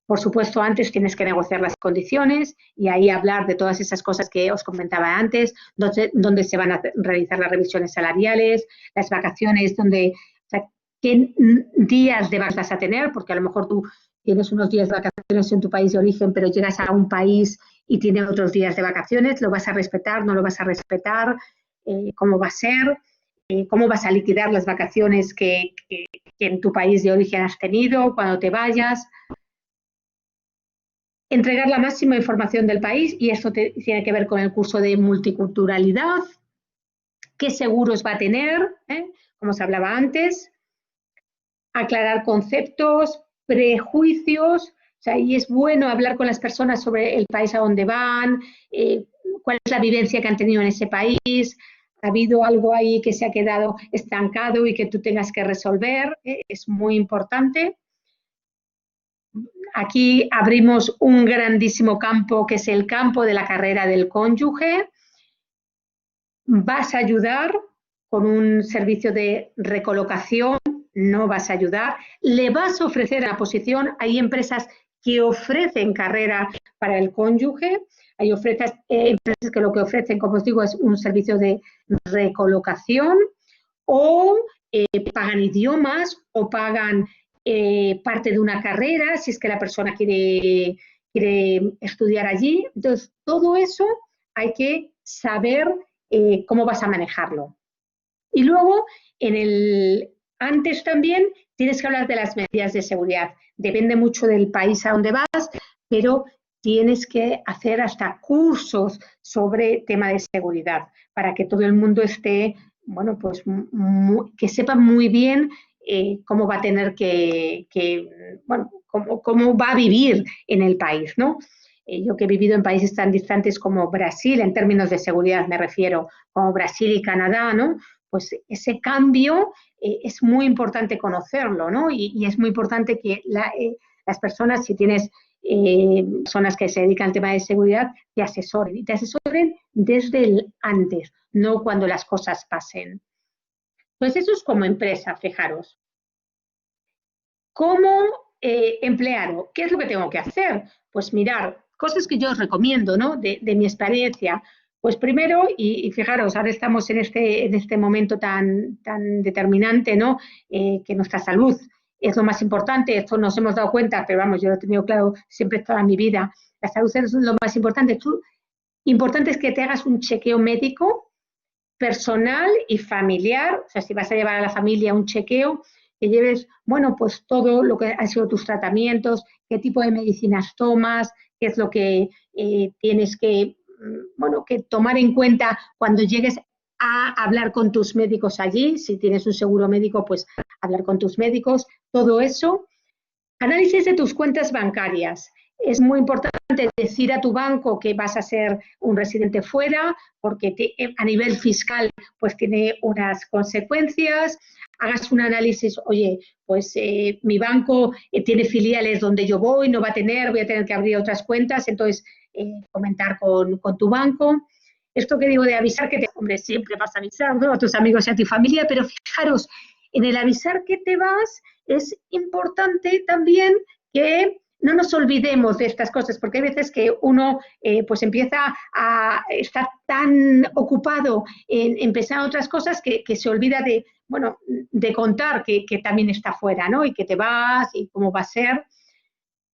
A: Por supuesto, antes tienes que negociar las condiciones y ahí hablar de todas esas cosas que os comentaba antes, dónde se van a realizar las revisiones salariales, las vacaciones, o sea, qué días de vacaciones vas a tener, porque a lo mejor tú tienes unos días de vacaciones en tu país de origen, pero llegas a un país y tienes otros días de vacaciones, ¿lo vas a respetar, no lo vas a respetar? ¿Cómo va a ser? ¿Cómo vas a liquidar las vacaciones que en tu país de origen has tenido cuando te vayas? Entregar la máxima información del país, y esto tiene que ver con el curso de multiculturalidad, qué seguros va a tener, como os hablaba antes, aclarar conceptos, prejuicios, o sea, y es bueno hablar con las personas sobre el país a donde van, cuál es la vivencia que han tenido en ese país, ha habido algo ahí que se ha quedado estancado y que tú tengas que resolver, es muy importante. Aquí abrimos un grandísimo campo que es el campo de la carrera del cónyuge. Vas a ayudar con un servicio de recolocación, no vas a ayudar. Le vas a ofrecer la posición. Hay empresas que ofrecen carrera para el cónyuge. Hay empresas que lo que ofrecen, como os digo, es un servicio de recolocación o pagan idiomas o pagan parte de una carrera, si es que la persona quiere estudiar allí. Entonces, todo eso hay que saber cómo vas a manejarlo. Y luego, antes también tienes que hablar de las medidas de seguridad. Depende mucho del país a donde vas, pero tienes que hacer hasta cursos sobre tema de seguridad para que todo el mundo esté, bueno, pues que sepa muy bien cómo va a tener bueno, cómo va a vivir en el país, ¿no? Yo que he vivido en países tan distantes como Brasil, en términos de seguridad me refiero, como Brasil y Canadá, ¿no? Pues ese cambio es muy importante conocerlo, ¿no? Y es muy importante que las personas, si tienes personas que se dedican al tema de seguridad, te asesoren. Y te asesoren desde el antes, no cuando las cosas pasen. Entonces, eso es como empresa, fijaros. Como empleado, ¿qué es lo que tengo que hacer? Pues mirar, cosas que yo os recomiendo, ¿no? De mi experiencia. Pues primero, y fijaros, ahora estamos en este momento tan determinante, ¿no? Que nuestra salud es lo más importante. Esto nos hemos dado cuenta, pero vamos, yo lo he tenido claro siempre toda mi vida. La salud es lo más importante. Importante es que te hagas un chequeo médico personal y familiar. O sea, si vas a llevar a la familia un chequeo, que lleves, bueno, pues todo lo que han sido tus tratamientos, qué tipo de medicinas tomas, qué es lo que tienes que, bueno, que tomar en cuenta cuando llegues a hablar con tus médicos allí. Si tienes un seguro médico, pues hablar con tus médicos, todo eso. Análisis de tus cuentas bancarias. Es muy importante decir a tu banco que vas a ser un residente fuera, porque a nivel fiscal pues tiene unas consecuencias. Hagas un análisis, oye, pues mi banco tiene filiales donde yo voy a tener que abrir otras cuentas, entonces comentar con tu banco. Esto que digo de avisar, hombre, siempre vas a avisar, ¿no? A tus amigos y a tu familia, pero fijaros, en el avisar que te vas es importante también que no nos olvidemos de estas cosas, porque hay veces que uno pues empieza a estar tan ocupado en pensar en otras cosas que se olvida de, bueno, de contar que también está fuera, ¿no? Y que te vas y cómo va a ser.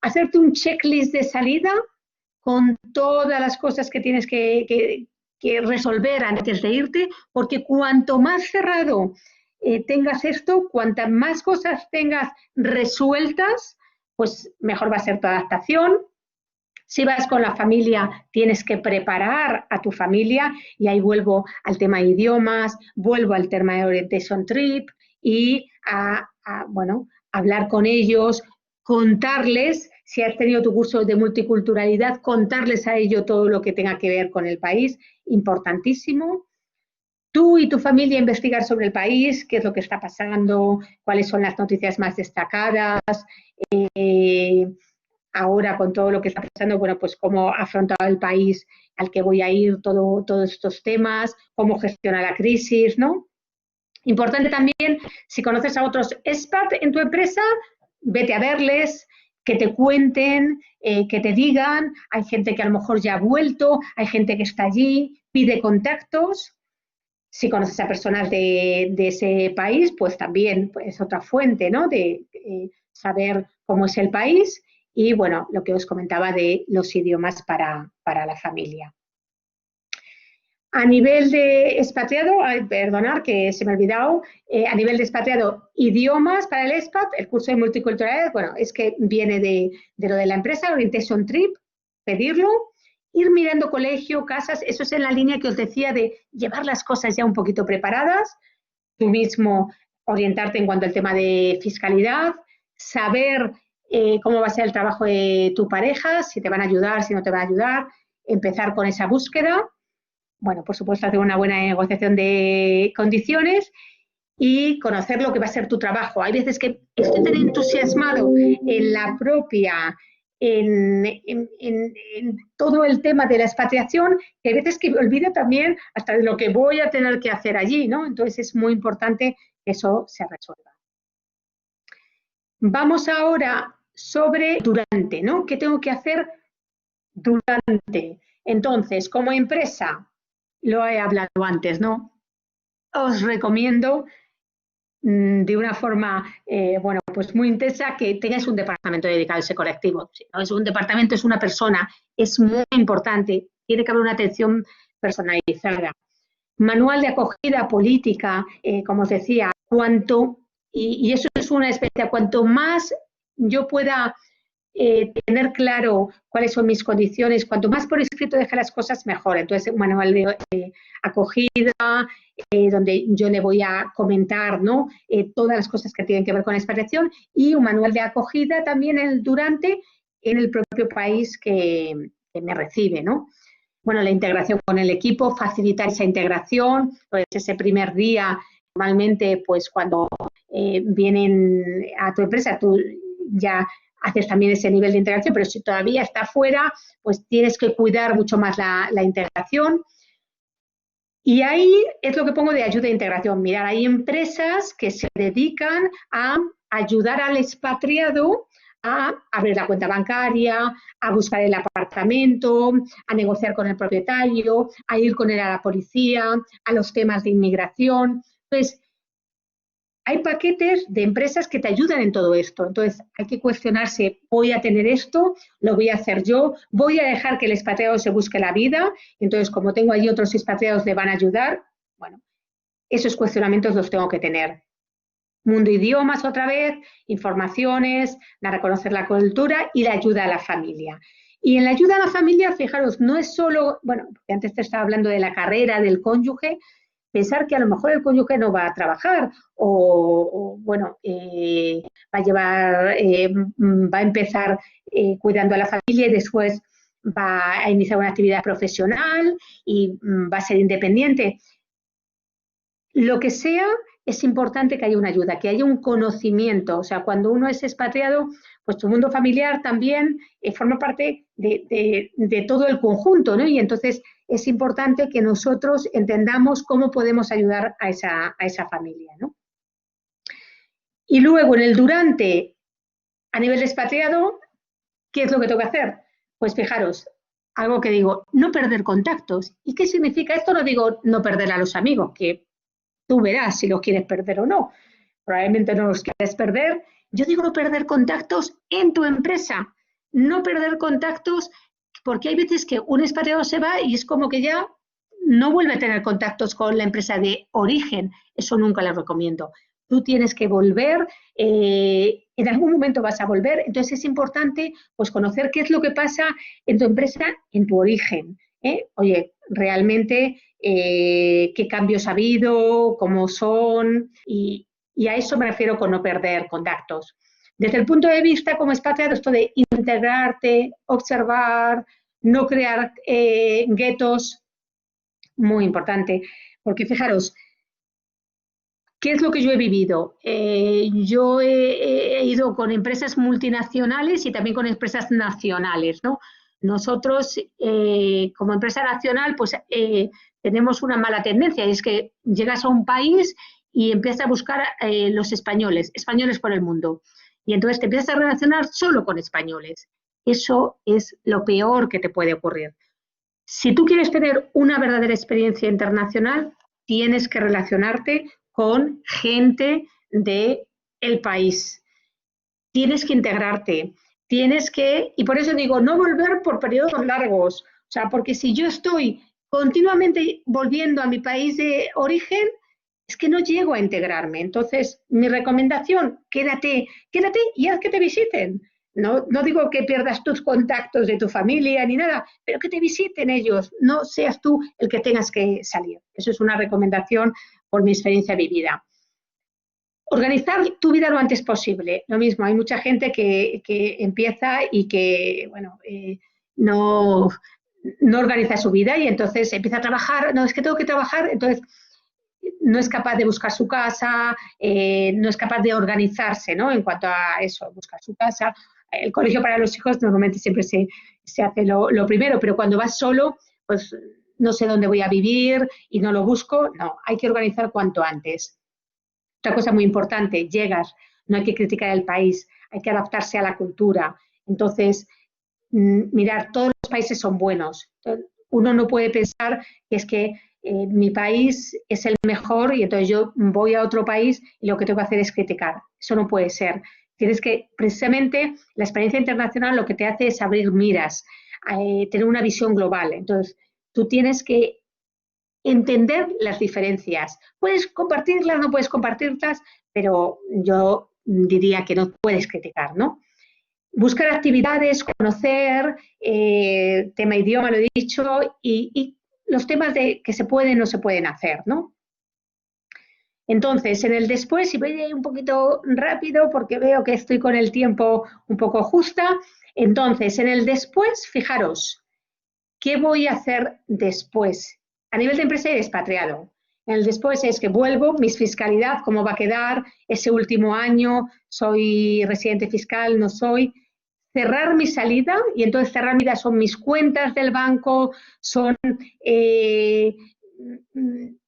A: Hacerte un checklist de salida con todas las cosas que tienes que resolver antes de irte, porque cuanto más cerrado tengas esto, cuantas más cosas tengas resueltas, pues mejor va a ser tu adaptación. Si vas con la familia, tienes que preparar a tu familia, y ahí vuelvo al tema de idiomas, vuelvo al tema de Orientation Trip y bueno, hablar con ellos, contarles, si has tenido tu curso de multiculturalidad, contarles a ellos todo lo que tenga que ver con el país, importantísimo. Tú y tu familia investigar sobre el país, qué es lo que está pasando, cuáles son las noticias más destacadas, ahora con todo lo que está pasando, bueno, pues cómo ha afrontado el país al que voy a ir, todos estos temas, cómo gestiona la crisis, ¿no? Importante también, si conoces a otros expat en tu empresa, vete a verles, que te cuenten, que te digan. Hay gente que a lo mejor ya ha vuelto, hay gente que está allí, pide contactos. Si conoces a personas de ese país, pues también pues, es otra fuente, ¿no? De saber cómo es el país y, bueno, lo que os comentaba de los idiomas para la familia. A nivel de expatriado, perdonar que se me ha olvidado, a nivel de expatriado, idiomas para el expat, el curso de multiculturalidad, bueno, es que viene de lo de la empresa, Orientation Trip, pedirlo, ir mirando colegio, casas, eso es en la línea que os decía de llevar las cosas ya un poquito preparadas, tú mismo orientarte en cuanto al tema de fiscalidad, saber cómo va a ser el trabajo de tu pareja, si te van a ayudar, si no te van a ayudar, empezar con esa búsqueda. Bueno, por supuesto, hacer una buena negociación de condiciones y conocer lo que va a ser tu trabajo. Hay veces que estoy tan entusiasmado en la propia, en todo el tema de la expatriación, que hay veces que me olvido también hasta de lo que voy a tener que hacer allí, ¿no? Entonces es muy importante que eso se resuelva. Vamos ahora sobre durante, ¿no? ¿Qué tengo que hacer durante? Entonces, como empresa, lo he hablado antes, ¿no? Os recomiendo de una forma, bueno, pues muy intensa, que tengáis un departamento dedicado a ese colectivo. Si no es un departamento, es una persona, es muy importante, tiene que haber una atención personalizada. Manual de acogida política, como os decía, y eso es una especie, cuanto más yo pueda tener claro cuáles son mis condiciones, cuanto más por escrito deje las cosas, mejor. Entonces, un manual de acogida, donde yo le voy a comentar, ¿no? Todas las cosas que tienen que ver con la expatriación, y un manual de acogida también durante en el propio país que me recibe, ¿no? Bueno, la integración con el equipo, facilitar esa integración, pues ese primer día, normalmente, pues cuando vienen a tu empresa, tú ya haces también ese nivel de integración, pero si todavía está fuera, pues tienes que cuidar mucho más la integración. Y ahí es lo que pongo de ayuda e integración. Mirar, hay empresas que se dedican a ayudar al expatriado a abrir la cuenta bancaria, a buscar el apartamento, a negociar con el propietario, a ir con él a la policía, a los temas de inmigración. Entonces, hay paquetes de empresas que te ayudan en todo esto. Entonces, hay que cuestionarse, ¿voy a tener esto? ¿Lo voy a hacer yo? ¿Voy a dejar que el expatriado se busque la vida? Entonces, como tengo allí otros expatriados, ¿le van a ayudar? Bueno, esos cuestionamientos los tengo que tener. Mundo idiomas otra vez, informaciones, a reconocer la cultura y la ayuda a la familia. Y en la ayuda a la familia, fijaros, no es solo, bueno, porque antes te estaba hablando de la carrera, del cónyuge, pensar que a lo mejor el cónyuge no va a trabajar o bueno, va a empezar cuidando a la familia y después va a iniciar una actividad profesional y va a ser independiente. Lo que sea, es importante que haya una ayuda, que haya un conocimiento. O sea, cuando uno es expatriado, pues tu mundo familiar también forma parte de todo el conjunto, ¿no? Y entonces es importante que nosotros entendamos cómo podemos ayudar a esa familia, ¿no? Y luego en el durante, a nivel de expatriado, ¿Qué es lo que tengo que hacer? Pues fijaros, algo que digo, no perder contactos. ¿Y qué significa esto? No digo no perder a los amigos, que tú verás si los quieres perder o no. Probablemente no los quieres perder. Yo digo no perder contactos en tu empresa, no perder contactos, porque hay veces que un expatriado se va y es como que ya no vuelve a tener contactos con la empresa de origen. Eso nunca lo recomiendo. Tú tienes que volver, en algún momento vas a volver, entonces es importante pues conocer qué es lo que pasa en tu empresa, en tu origen. Oye, realmente qué cambios ha habido, cómo son, y a eso me refiero con no perder contactos. Desde el punto de vista como expatriado, esto de integrarte, observar, no crear guetos, muy importante, porque fijaros, ¿qué es lo que yo he vivido? Yo he ido con empresas multinacionales y también con empresas nacionales, ¿no? Nosotros, como empresa nacional, pues tenemos una mala tendencia, y es que llegas a un país y empiezas a buscar los españoles, españoles por el mundo. Y entonces te empiezas a relacionar solo con españoles. Eso es lo peor que te puede ocurrir. Si tú quieres tener una verdadera experiencia internacional, tienes que relacionarte con gente del país. Tienes que integrarte, y por eso digo, no volver por periodos largos. O sea, porque si yo estoy continuamente volviendo a mi país de origen, es que no llego a integrarme. Entonces, mi recomendación, quédate y haz que te visiten. No digo que pierdas tus contactos de tu familia ni nada, pero que te visiten ellos, no seas tú el que tengas que salir. Eso es una recomendación por mi experiencia vivida. Organizar tu vida lo antes posible. Lo mismo, hay mucha gente que empieza y que, bueno, no organiza su vida y entonces empieza a trabajar, no, es que tengo que trabajar, entonces no es capaz de buscar su casa, no es capaz de organizarse, ¿no? En cuanto a eso, buscar su casa. El colegio para los hijos normalmente siempre se hace lo primero, pero cuando vas solo, pues no sé dónde voy a vivir y no lo busco. No, hay que organizar cuanto antes. Otra cosa muy importante, llegas, no hay que criticar el país, hay que adaptarse a la cultura. Entonces, mirar, todos los países son buenos. Uno no puede pensar que es que mi país es el mejor y entonces yo voy a otro país y lo que tengo que hacer es criticar. Eso no puede ser. Tienes que, precisamente, la experiencia internacional lo que te hace es abrir miras, tener una visión global. Entonces, tú tienes que entender las diferencias. Puedes compartirlas, no puedes compartirlas, pero yo diría que no puedes criticar, ¿no? Buscar actividades, conocer, tema idioma, lo he dicho, y los temas de que se pueden o no se pueden hacer, ¿no? Entonces, en el después, y voy a ir un poquito rápido porque veo que estoy con el tiempo un poco justa, entonces, en el después, fijaros, ¿qué voy a hacer después? A nivel de empresa y expatriado. En el después es que vuelvo, mi fiscalidad, cómo va a quedar ese último año, soy residente fiscal, no soy. Cerrar mi salida, y entonces cerrar mi vida son mis cuentas del banco, son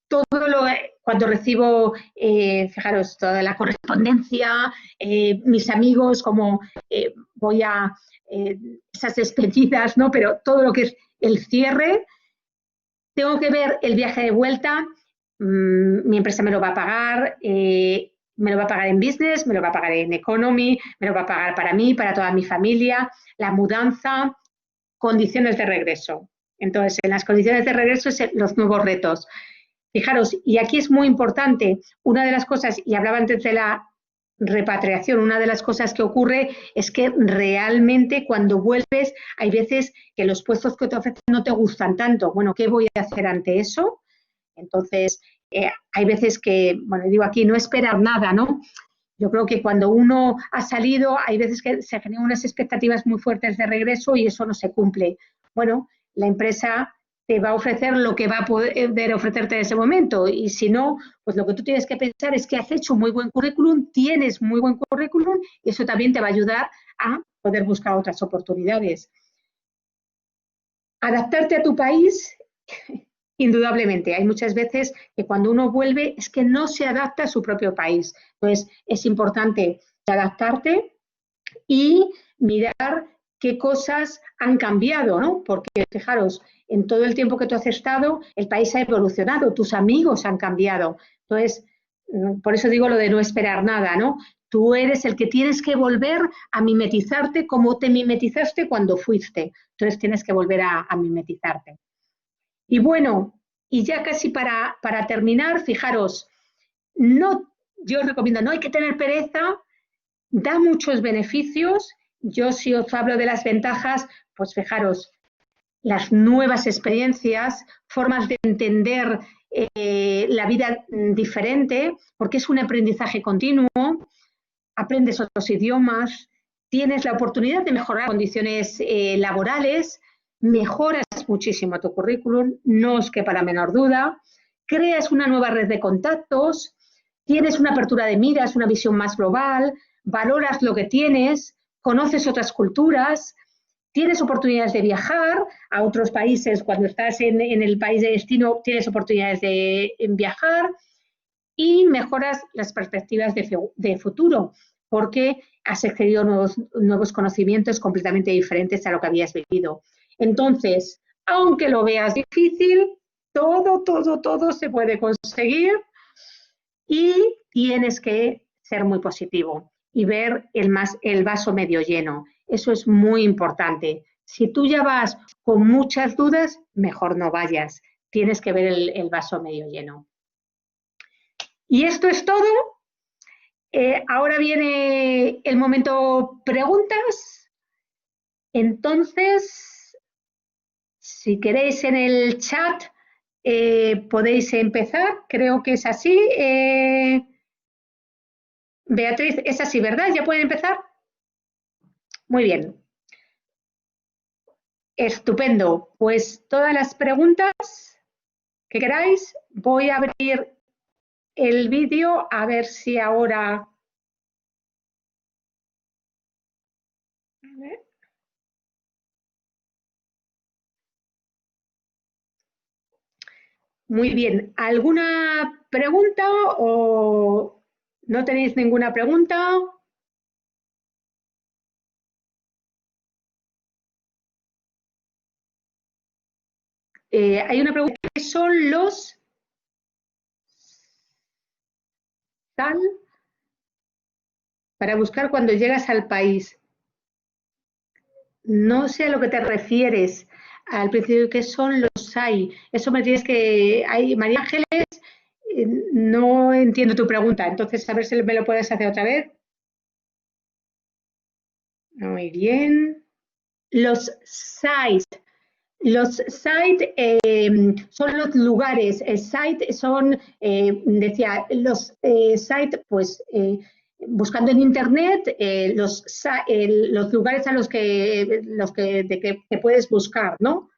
A: todo lo cuando recibo, fijaros, toda la correspondencia, mis amigos, como voy a esas despedidas, ¿no? Pero todo lo que es el cierre, tengo que ver el viaje de vuelta, mi empresa me lo va a pagar, me lo va a pagar en business, me lo va a pagar en economy, me lo va a pagar para mí, para toda mi familia, la mudanza, condiciones de regreso. Entonces, en las condiciones de regreso, los nuevos retos. Fijaros, y aquí es muy importante, una de las cosas, y hablaba antes de la repatriación, una de las cosas que ocurre es que realmente cuando vuelves hay veces que los puestos que te ofrecen no te gustan tanto. Bueno, ¿qué voy a hacer ante eso? Entonces, hay veces que, bueno, digo aquí, no esperar nada, ¿no? Yo creo que cuando uno ha salido, hay veces que se generan unas expectativas muy fuertes de regreso y eso no se cumple. Bueno, la empresa te va a ofrecer lo que va a poder ofrecerte en ese momento y si no, pues lo que tú tienes que pensar es que has hecho muy buen currículum, tienes muy buen currículum y eso también te va a ayudar a poder buscar otras oportunidades. Adaptarte a tu país, indudablemente. Hay muchas veces que cuando uno vuelve es que no se adapta a su propio país. Entonces, es importante adaptarte y mirar qué cosas han cambiado, ¿no? Porque, fijaros, en todo el tiempo que tú has estado, el país ha evolucionado, tus amigos han cambiado. Entonces, por eso digo lo de no esperar nada, ¿no? Tú eres el que tienes que volver a mimetizarte como te mimetizaste cuando fuiste. Entonces, tienes que volver a mimetizarte. Y bueno, y ya casi para terminar, fijaros, yo os recomiendo, no hay que tener pereza, da muchos beneficios. Yo si os hablo de las ventajas, pues fijaros, las nuevas experiencias, formas de entender la vida diferente, porque es un aprendizaje continuo, aprendes otros idiomas, tienes la oportunidad de mejorar condiciones laborales, mejoras muchísimo tu currículum, no os quepa la menor duda, creas una nueva red de contactos, tienes una apertura de miras, una visión más global, valoras lo que tienes, conoces otras culturas, tienes oportunidades de viajar a otros países. Cuando estás en el país de destino, tienes oportunidades de viajar y mejoras las perspectivas de futuro, porque has adquirido nuevos conocimientos completamente diferentes a lo que habías vivido. Entonces, aunque lo veas difícil, todo se puede conseguir y tienes que ser muy positivo y ver el vaso medio lleno. Eso es muy importante. Si tú ya vas con muchas dudas, mejor no vayas. Tienes que ver el vaso medio lleno. Y esto es todo. Ahora viene el momento preguntas. Entonces, si queréis en el chat, podéis empezar. Creo que es así. Beatriz, es así, ¿verdad? ¿Ya pueden empezar? Muy bien. Estupendo. Pues todas las preguntas que queráis, voy a abrir el vídeo a ver si ahora... A ver. Muy bien. ¿Alguna pregunta o no tenéis ninguna pregunta? Hay una pregunta. ¿Qué son los SAL para buscar cuando llegas al país? No sé a lo que te refieres al principio, ¿qué son los SAI? Eso me tienes que... María Ángeles, no entiendo tu pregunta, entonces a ver si me lo puedes hacer otra vez. Muy bien. Los SAIs. Los sites son los lugares, el site son, decía, los sites, pues buscando en internet los lugares a los que puedes buscar, ¿no?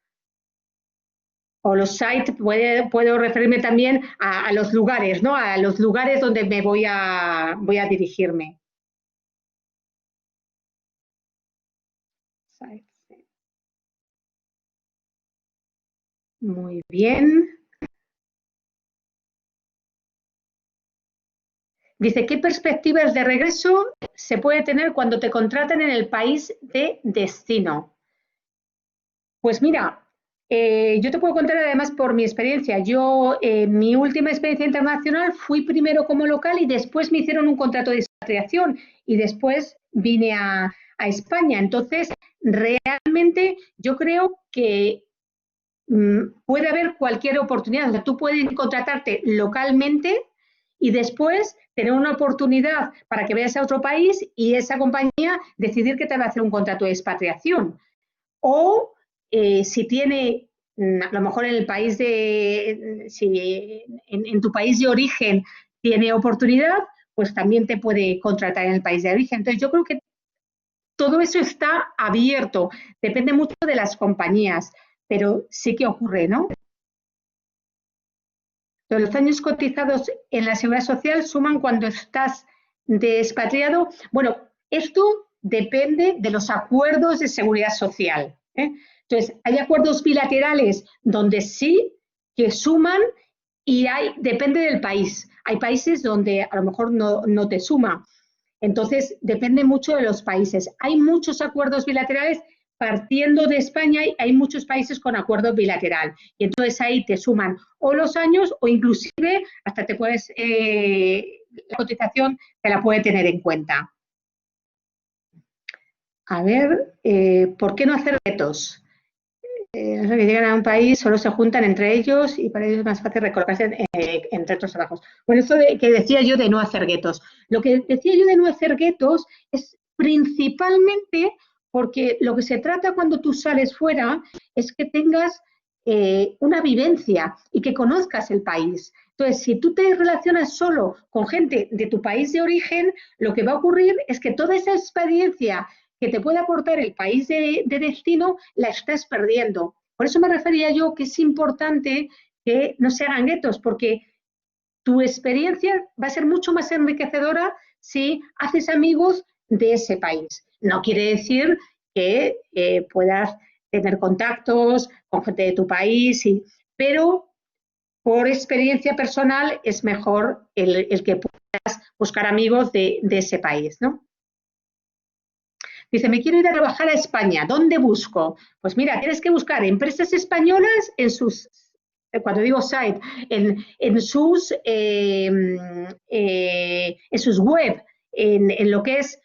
A: O los sites, puedo referirme también a los lugares, ¿no? A los lugares donde me voy a dirigirme. Sites. Muy bien. Dice, ¿qué perspectivas de regreso se puede tener cuando te contratan en el país de destino? Pues mira, yo te puedo contar además por mi experiencia. Yo, mi última experiencia internacional, fui primero como local y después me hicieron un contrato de expatriación y después vine a España. Entonces, realmente yo creo que puede haber cualquier oportunidad. O sea, tú puedes contratarte localmente y después tener una oportunidad para que vayas a otro país y esa compañía decidir que te va a hacer un contrato de expatriación. O si tiene, a lo mejor en el país si en tu país de origen tiene oportunidad, pues también te puede contratar en el país de origen. Entonces yo creo que todo eso está abierto, depende mucho de las compañías, pero sí que ocurre, ¿no? Los años cotizados en la Seguridad Social suman cuando estás de expatriado. Bueno, esto depende de los acuerdos de seguridad social. Entonces, hay acuerdos bilaterales donde sí que suman y depende del país. Hay países donde a lo mejor no te suma. Entonces, depende mucho de los países. Hay muchos acuerdos bilaterales. Partiendo de España, hay muchos países con acuerdo bilateral. Y entonces ahí te suman o los años o inclusive hasta te puedes, la cotización te la puede tener en cuenta. A ver, ¿por qué no hacer retos? Que llegan a un país, solo se juntan entre ellos y para ellos es más fácil recolocarse entre otros trabajos. Bueno, esto que decía yo de no hacer guetos. Lo que decía yo de no hacer guetos es principalmente porque lo que se trata cuando tú sales fuera es que tengas una vivencia y que conozcas el país. Entonces, si tú te relacionas solo con gente de tu país de origen, lo que va a ocurrir es que toda esa experiencia que te puede aportar el país de destino, la estás perdiendo. Por eso me refería yo que es importante que no se hagan guetos, porque tu experiencia va a ser mucho más enriquecedora si haces amigos de ese país. No quiere decir que puedas tener contactos con gente de tu país, pero por experiencia personal es mejor el que puedas buscar amigos de ese país, ¿no? Dice, me quiero ir a trabajar a España, ¿dónde busco? Pues mira, tienes que buscar empresas españolas en sus, cuando digo site, en sus web, en lo que es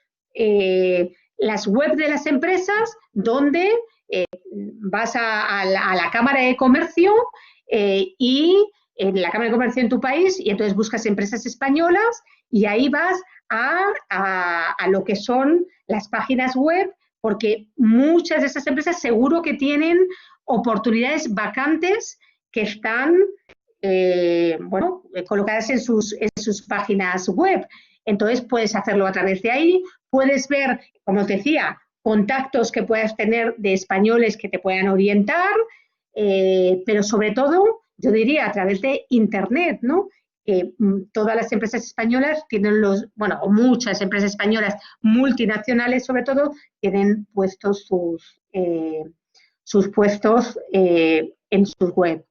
A: las web de las empresas, donde vas a la Cámara de Comercio y en la Cámara de Comercio en tu país y entonces buscas empresas españolas y ahí vas a lo que son las páginas web, porque muchas de esas empresas seguro que tienen oportunidades vacantes que están colocadas en sus páginas web. Entonces puedes hacerlo a través de ahí, puedes ver, como os decía, contactos que puedas tener de españoles que te puedan orientar, pero sobre todo, yo diría a través de Internet, ¿no? Todas las empresas españolas tienen o muchas empresas españolas multinacionales sobre todo, tienen puestos sus puestos en sus web.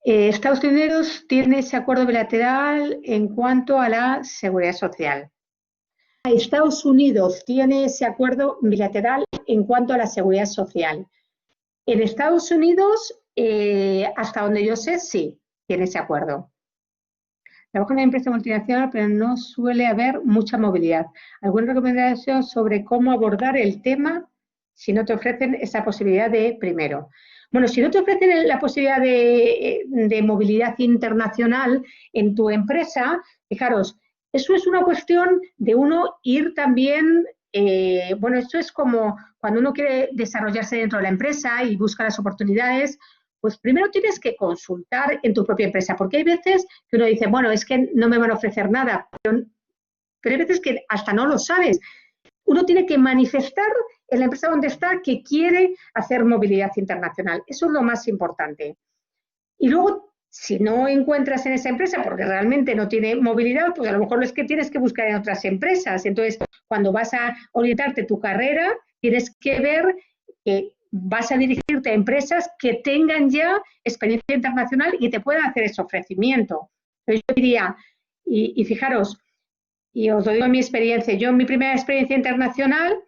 A: Estados Unidos tiene ese acuerdo bilateral en cuanto a la seguridad social. Estados Unidos tiene ese acuerdo bilateral en cuanto a la seguridad social. En Estados Unidos, hasta donde yo sé, sí, tiene ese acuerdo. Trabajo en una empresa multinacional, pero no suele haber mucha movilidad. ¿Alguna recomendación sobre cómo abordar el tema si no te ofrecen esa posibilidad de primero? Bueno, si no te ofrecen la posibilidad de movilidad internacional en tu empresa, fijaros, eso es una cuestión de uno ir también, esto es como cuando uno quiere desarrollarse dentro de la empresa y busca las oportunidades, pues primero tienes que consultar en tu propia empresa, porque hay veces que uno dice, bueno, es que no me van a ofrecer nada, pero hay veces que hasta no lo sabes. Uno tiene que manifestar en la empresa donde está que quiere hacer movilidad internacional. Eso es lo más importante. Y luego, si no encuentras en esa empresa porque realmente no tiene movilidad, pues a lo mejor es que tienes que buscar en otras empresas. Entonces, cuando vas a orientarte tu carrera, tienes que ver que vas a dirigirte a empresas que tengan ya experiencia internacional y te puedan hacer ese ofrecimiento. Entonces yo diría, y fijaros, y os lo digo en mi experiencia, yo en mi primera experiencia internacional,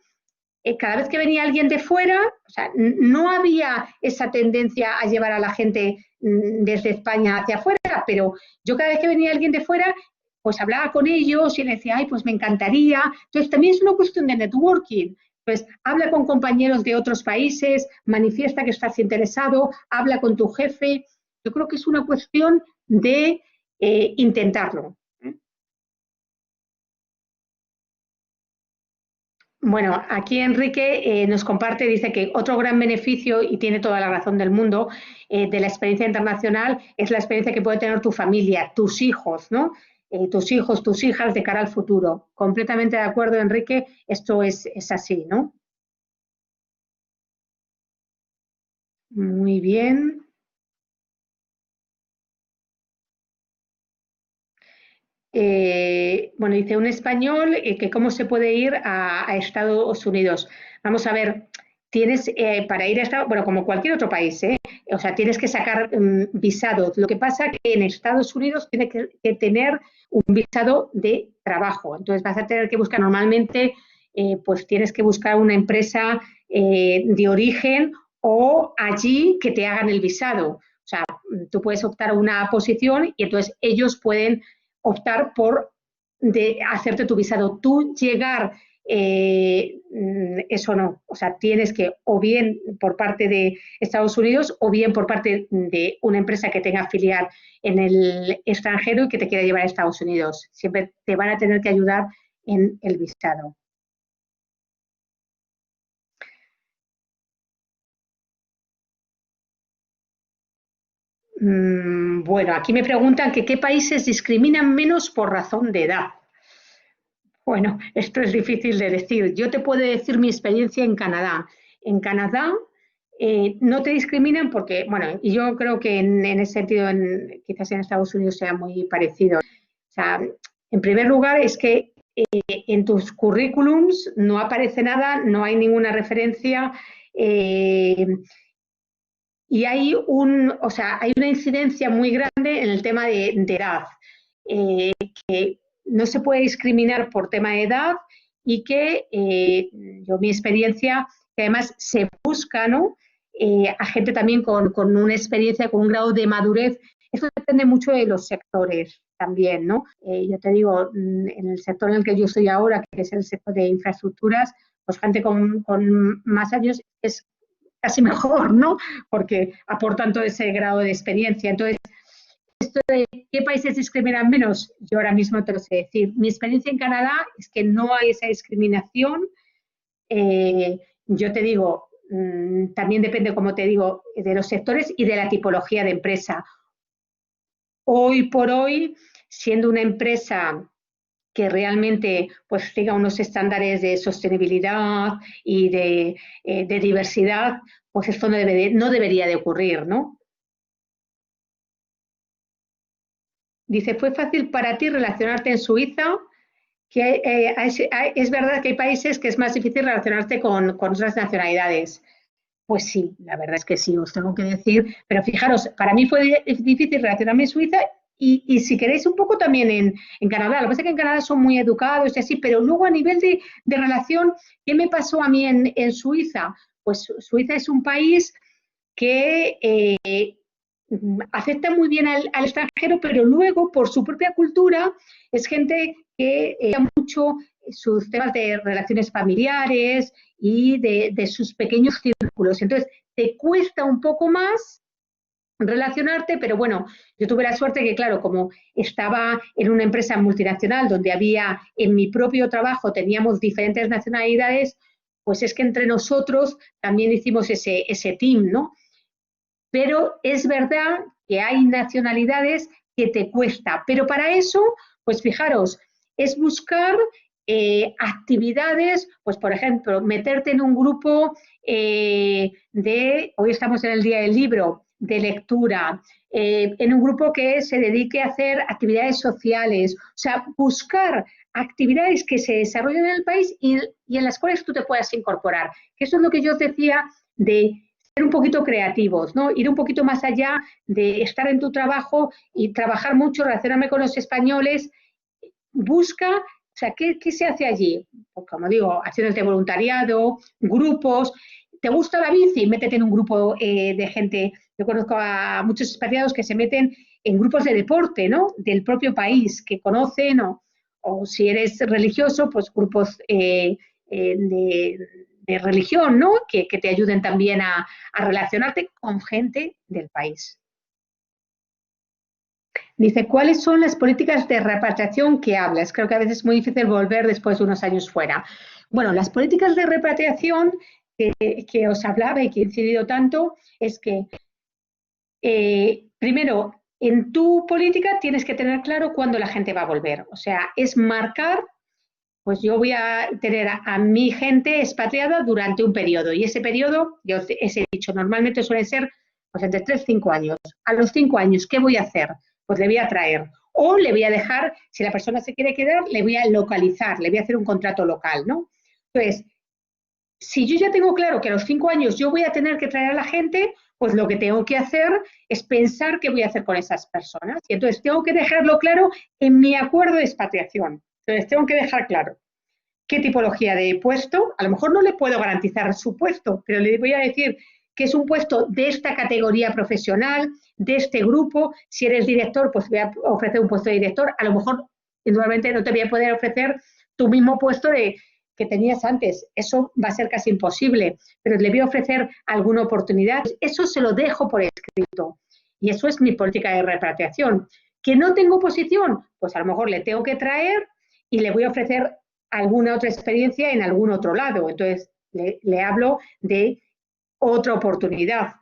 A: cada vez que venía alguien de fuera, o sea, no había esa tendencia a llevar a la gente desde España hacia afuera, pero yo cada vez que venía alguien de fuera, pues hablaba con ellos y les decía, ay, pues me encantaría. Entonces también es una cuestión de networking. Pues habla con compañeros de otros países, manifiesta que estás interesado, habla con tu jefe. Yo creo que es una cuestión de intentarlo. Bueno, aquí Enrique nos comparte, dice que otro gran beneficio, y tiene toda la razón del mundo, de la experiencia internacional es la experiencia que puede tener tu familia, tus hijos, ¿no? Tus hijos, tus hijas de cara al futuro. Completamente de acuerdo, Enrique, esto es así, ¿no? Muy bien. Bueno, dice un español que cómo se puede ir a Estados Unidos. Vamos a ver, tienes para ir a Estados, bueno, como cualquier otro país, o sea, tienes que sacar visados. Lo que pasa es que en Estados Unidos tienes que tener un visado de trabajo. Entonces vas a tener que buscar normalmente, pues tienes que buscar una empresa de origen o allí que te hagan el visado. O sea, tú puedes optar a una posición y entonces ellos pueden optar por hacerte tu visado. Tú llegar eso no, o sea, tienes que o bien por parte de Estados Unidos o bien por parte de una empresa que tenga filial en el extranjero y que te quiera llevar a Estados Unidos. Siempre te van a tener que ayudar en el visado. Bueno, aquí me preguntan que qué países discriminan menos por razón de edad. Bueno, esto es difícil de decir. Yo te puedo decir mi experiencia en Canadá. En Canadá no te discriminan porque, bueno, y yo creo que en ese sentido quizás en Estados Unidos sea muy parecido. O sea, en primer lugar es que en tus currículums no aparece nada, no hay ninguna referencia eh, y o sea, hay una incidencia muy grande en el tema de edad. Que no se puede discriminar por tema de edad y que yo mi experiencia, que además se busca, ¿no? A gente también con una experiencia, con un grado de madurez. Esto depende mucho de los sectores también, ¿no? Yo te digo, en el sector en el que yo estoy ahora, que es el sector de infraestructuras, pues gente con más años es casi mejor, ¿no? Porque aportan todo ese grado de experiencia. Entonces, esto de qué países discriminan menos, yo ahora mismo te lo sé decir. Mi experiencia en Canadá es que no hay esa discriminación. Yo te digo, también depende, como te digo, de los sectores y de la tipología de empresa. Hoy por hoy, siendo una empresa que realmente pues siga unos estándares de sostenibilidad y de diversidad, pues esto no debería de ocurrir, ¿no? Dice, ¿fue fácil para ti relacionarte en Suiza? Que es verdad que hay países que es más difícil relacionarte con otras nacionalidades. Pues sí, la verdad es que sí, os tengo que decir. Pero fijaros, para mí fue difícil relacionarme en Suiza y si queréis un poco también en Canadá. Lo que pasa es que en Canadá son muy educados y así, pero luego a nivel de relación, ¿qué me pasó a mí en Suiza? Pues Suiza es un país que acepta muy bien al extranjero, pero luego, por su propia cultura, es gente que mucho sus temas de relaciones familiares y de sus pequeños círculos. Entonces, te cuesta un poco más relacionarte, pero bueno, yo tuve la suerte que, claro, como estaba en una empresa multinacional donde había, en mi propio trabajo, teníamos diferentes nacionalidades, pues es que entre nosotros también hicimos ese team, ¿no? Pero es verdad que hay nacionalidades que te cuesta, pero para eso, pues fijaros, es buscar actividades, pues por ejemplo, meterte en un grupo hoy estamos en el Día del Libro, de lectura, en un grupo que se dedique a hacer actividades sociales, o sea, buscar actividades que se desarrollen en el país y en las cuales tú te puedas incorporar. Que eso es lo que yo os decía de ser un poquito creativos, ¿no? Ir un poquito más allá de estar en tu trabajo y trabajar mucho, relacionarme con los españoles. Busca, o sea, ¿qué se hace allí? Pues como digo, acciones de voluntariado, grupos. ¿Te gusta la bici? Métete en un grupo de gente. Yo conozco a muchos expatriados que se meten en grupos de deporte, ¿no? Del propio país, que conocen, o si eres religioso, pues grupos de religión, ¿no? Que te ayuden también a relacionarte con gente del país. Dice, ¿cuáles son las políticas de repatriación que hablas? Creo que a veces es muy difícil volver después de unos años fuera. Bueno, las políticas de repatriación que os hablaba y que he incidido tanto es que, primero, en tu política tienes que tener claro cuándo la gente va a volver. O sea, es marcar, pues yo voy a tener a mi gente expatriada durante un periodo y ese periodo, yo os he dicho, normalmente suele ser pues entre 3 y 5 años. A los 5 años, ¿qué voy a hacer? Pues le voy a traer o le voy a dejar, si la persona se quiere quedar, le voy a localizar, le voy a hacer un contrato local, ¿no? Entonces, si yo ya tengo claro que a los 5 años yo voy a tener que traer a la gente, pues lo que tengo que hacer es pensar qué voy a hacer con esas personas. Y entonces tengo que dejarlo claro en mi acuerdo de expatriación. Entonces tengo que dejar claro qué tipología de puesto. A lo mejor no le puedo garantizar su puesto, pero le voy a decir que es un puesto de esta categoría profesional, de este grupo. Si eres director, pues voy a ofrecer un puesto de director. A lo mejor, indudablemente, no te voy a poder ofrecer tu mismo puesto que tenías antes. Eso va a ser casi imposible, pero le voy a ofrecer alguna oportunidad. Eso se lo dejo por escrito. Y eso es mi política de repatriación. ¿Que no tengo posición? Pues a lo mejor le tengo que traer y le voy a ofrecer alguna otra experiencia en algún otro lado. Entonces, le hablo de otra oportunidad.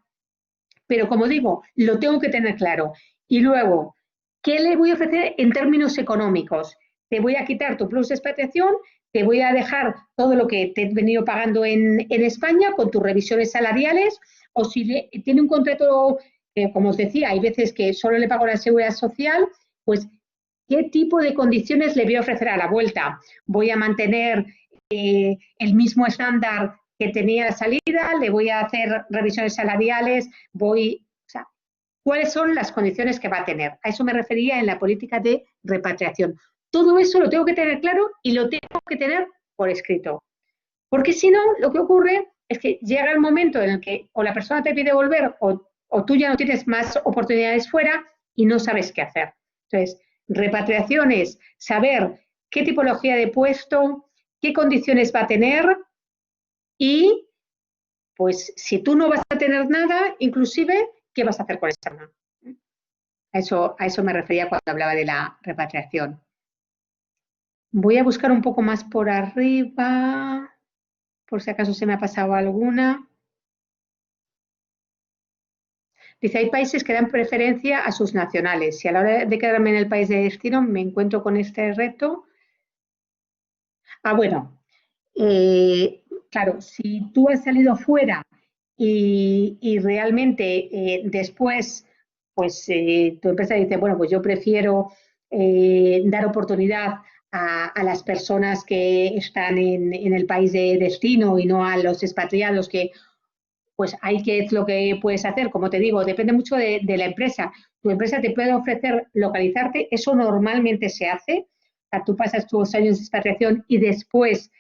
A: Pero como digo, lo tengo que tener claro. Y luego, ¿qué le voy a ofrecer en términos económicos? Te voy a quitar tu plus de expatriación, te voy a dejar todo lo que te he venido pagando en España con tus revisiones salariales, o si tiene un contrato, como os decía, hay veces que solo le pago la seguridad social, pues ¿qué tipo de condiciones le voy a ofrecer a la vuelta? ¿Voy a mantener el mismo estándar que tenía de salida? ¿Le voy a hacer revisiones salariales? O sea, ¿cuáles son las condiciones que va a tener? A eso me refería en la política de repatriación. Todo eso lo tengo que tener claro y lo tengo que tener por escrito. Porque si no, lo que ocurre es que llega el momento en el que o la persona te pide volver o tú ya no tienes más oportunidades fuera y no sabes qué hacer. Entonces, repatriación es saber qué tipología de puesto, qué condiciones va a tener y, pues, si tú no vas a tener nada, inclusive, ¿qué vas a hacer con esa persona? A eso me refería cuando hablaba de la repatriación. Voy a buscar un poco más por arriba, por si acaso se me ha pasado alguna. Dice, hay países que dan preferencia a sus nacionales. Si a la hora de quedarme en el país de destino me encuentro con este reto. Bueno, claro, si tú has salido fuera y realmente después, pues tu empresa dice, bueno, pues yo prefiero dar oportunidad a las personas que están en el país de destino y no a los expatriados que pues ahí qué es lo que puedes hacer. Como te digo, depende mucho de la empresa. Tu empresa te puede ofrecer localizarte, eso normalmente se hace. O sea, tú pasas tus años de expatriación y después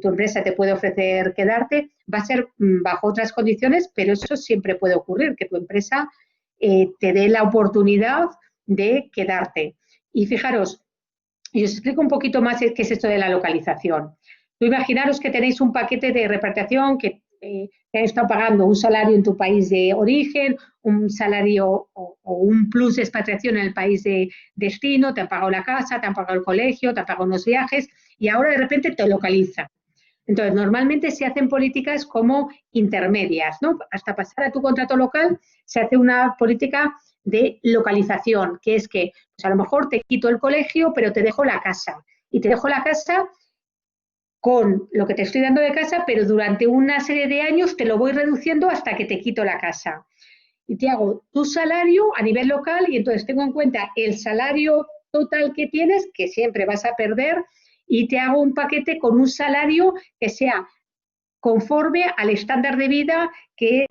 A: tu empresa te puede ofrecer quedarte. Va a ser bajo otras condiciones, pero eso siempre puede ocurrir, que tu empresa te dé la oportunidad de quedarte. Y fijaros, y os explico un poquito más qué es esto de la localización. Tú imaginaros que tenéis un paquete de repatriación que te han estado pagando un salario en tu país de origen, un salario o un plus de expatriación en el país de destino, te han pagado la casa, te han pagado el colegio, te han pagado unos viajes y ahora de repente te localizan. Entonces, normalmente se hacen políticas como intermedias, ¿no? Hasta pasar a tu contrato local se hace una política de localización, que es que pues a lo mejor te quito el colegio, pero te dejo la casa. Y te dejo la casa con lo que te estoy dando de casa, pero durante una serie de años te lo voy reduciendo hasta que te quito la casa. Y te hago tu salario a nivel local y entonces tengo en cuenta el salario total que tienes, que siempre vas a perder, y te hago un paquete con un salario que sea conforme al estándar de vida que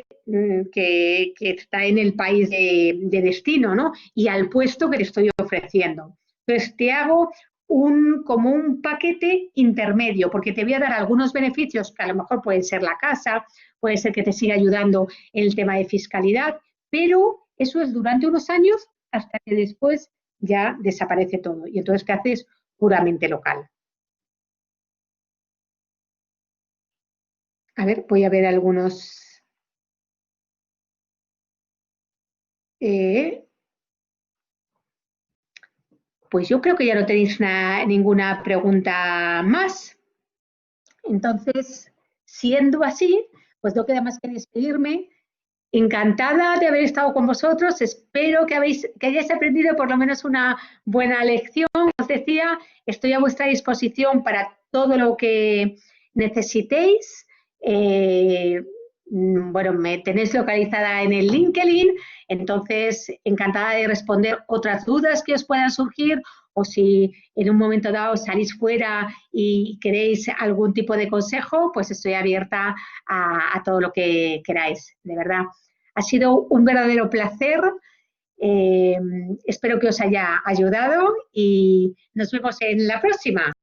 A: está en el país de destino, ¿no? Y al puesto que te estoy ofreciendo. Entonces, te hago como un paquete intermedio, porque te voy a dar algunos beneficios que a lo mejor pueden ser la casa, puede ser que te siga ayudando en el tema de fiscalidad, pero eso es durante unos años hasta que después ya desaparece todo. Y entonces te haces puramente local. A ver, voy a ver algunos. Pues yo creo que ya no tenéis ninguna pregunta más. Entonces, siendo así, pues no queda más que despedirme. Encantada de haber estado con vosotros. Espero que hayáis aprendido por lo menos una buena lección. Os decía, estoy a vuestra disposición para todo lo que necesitéis. bueno, me tenéis localizada en el LinkedIn, entonces encantada de responder otras dudas que os puedan surgir, o si en un momento dado salís fuera y queréis algún tipo de consejo, pues estoy abierta a todo lo que queráis, de verdad. Ha sido un verdadero placer. Espero que os haya ayudado y nos vemos en la próxima.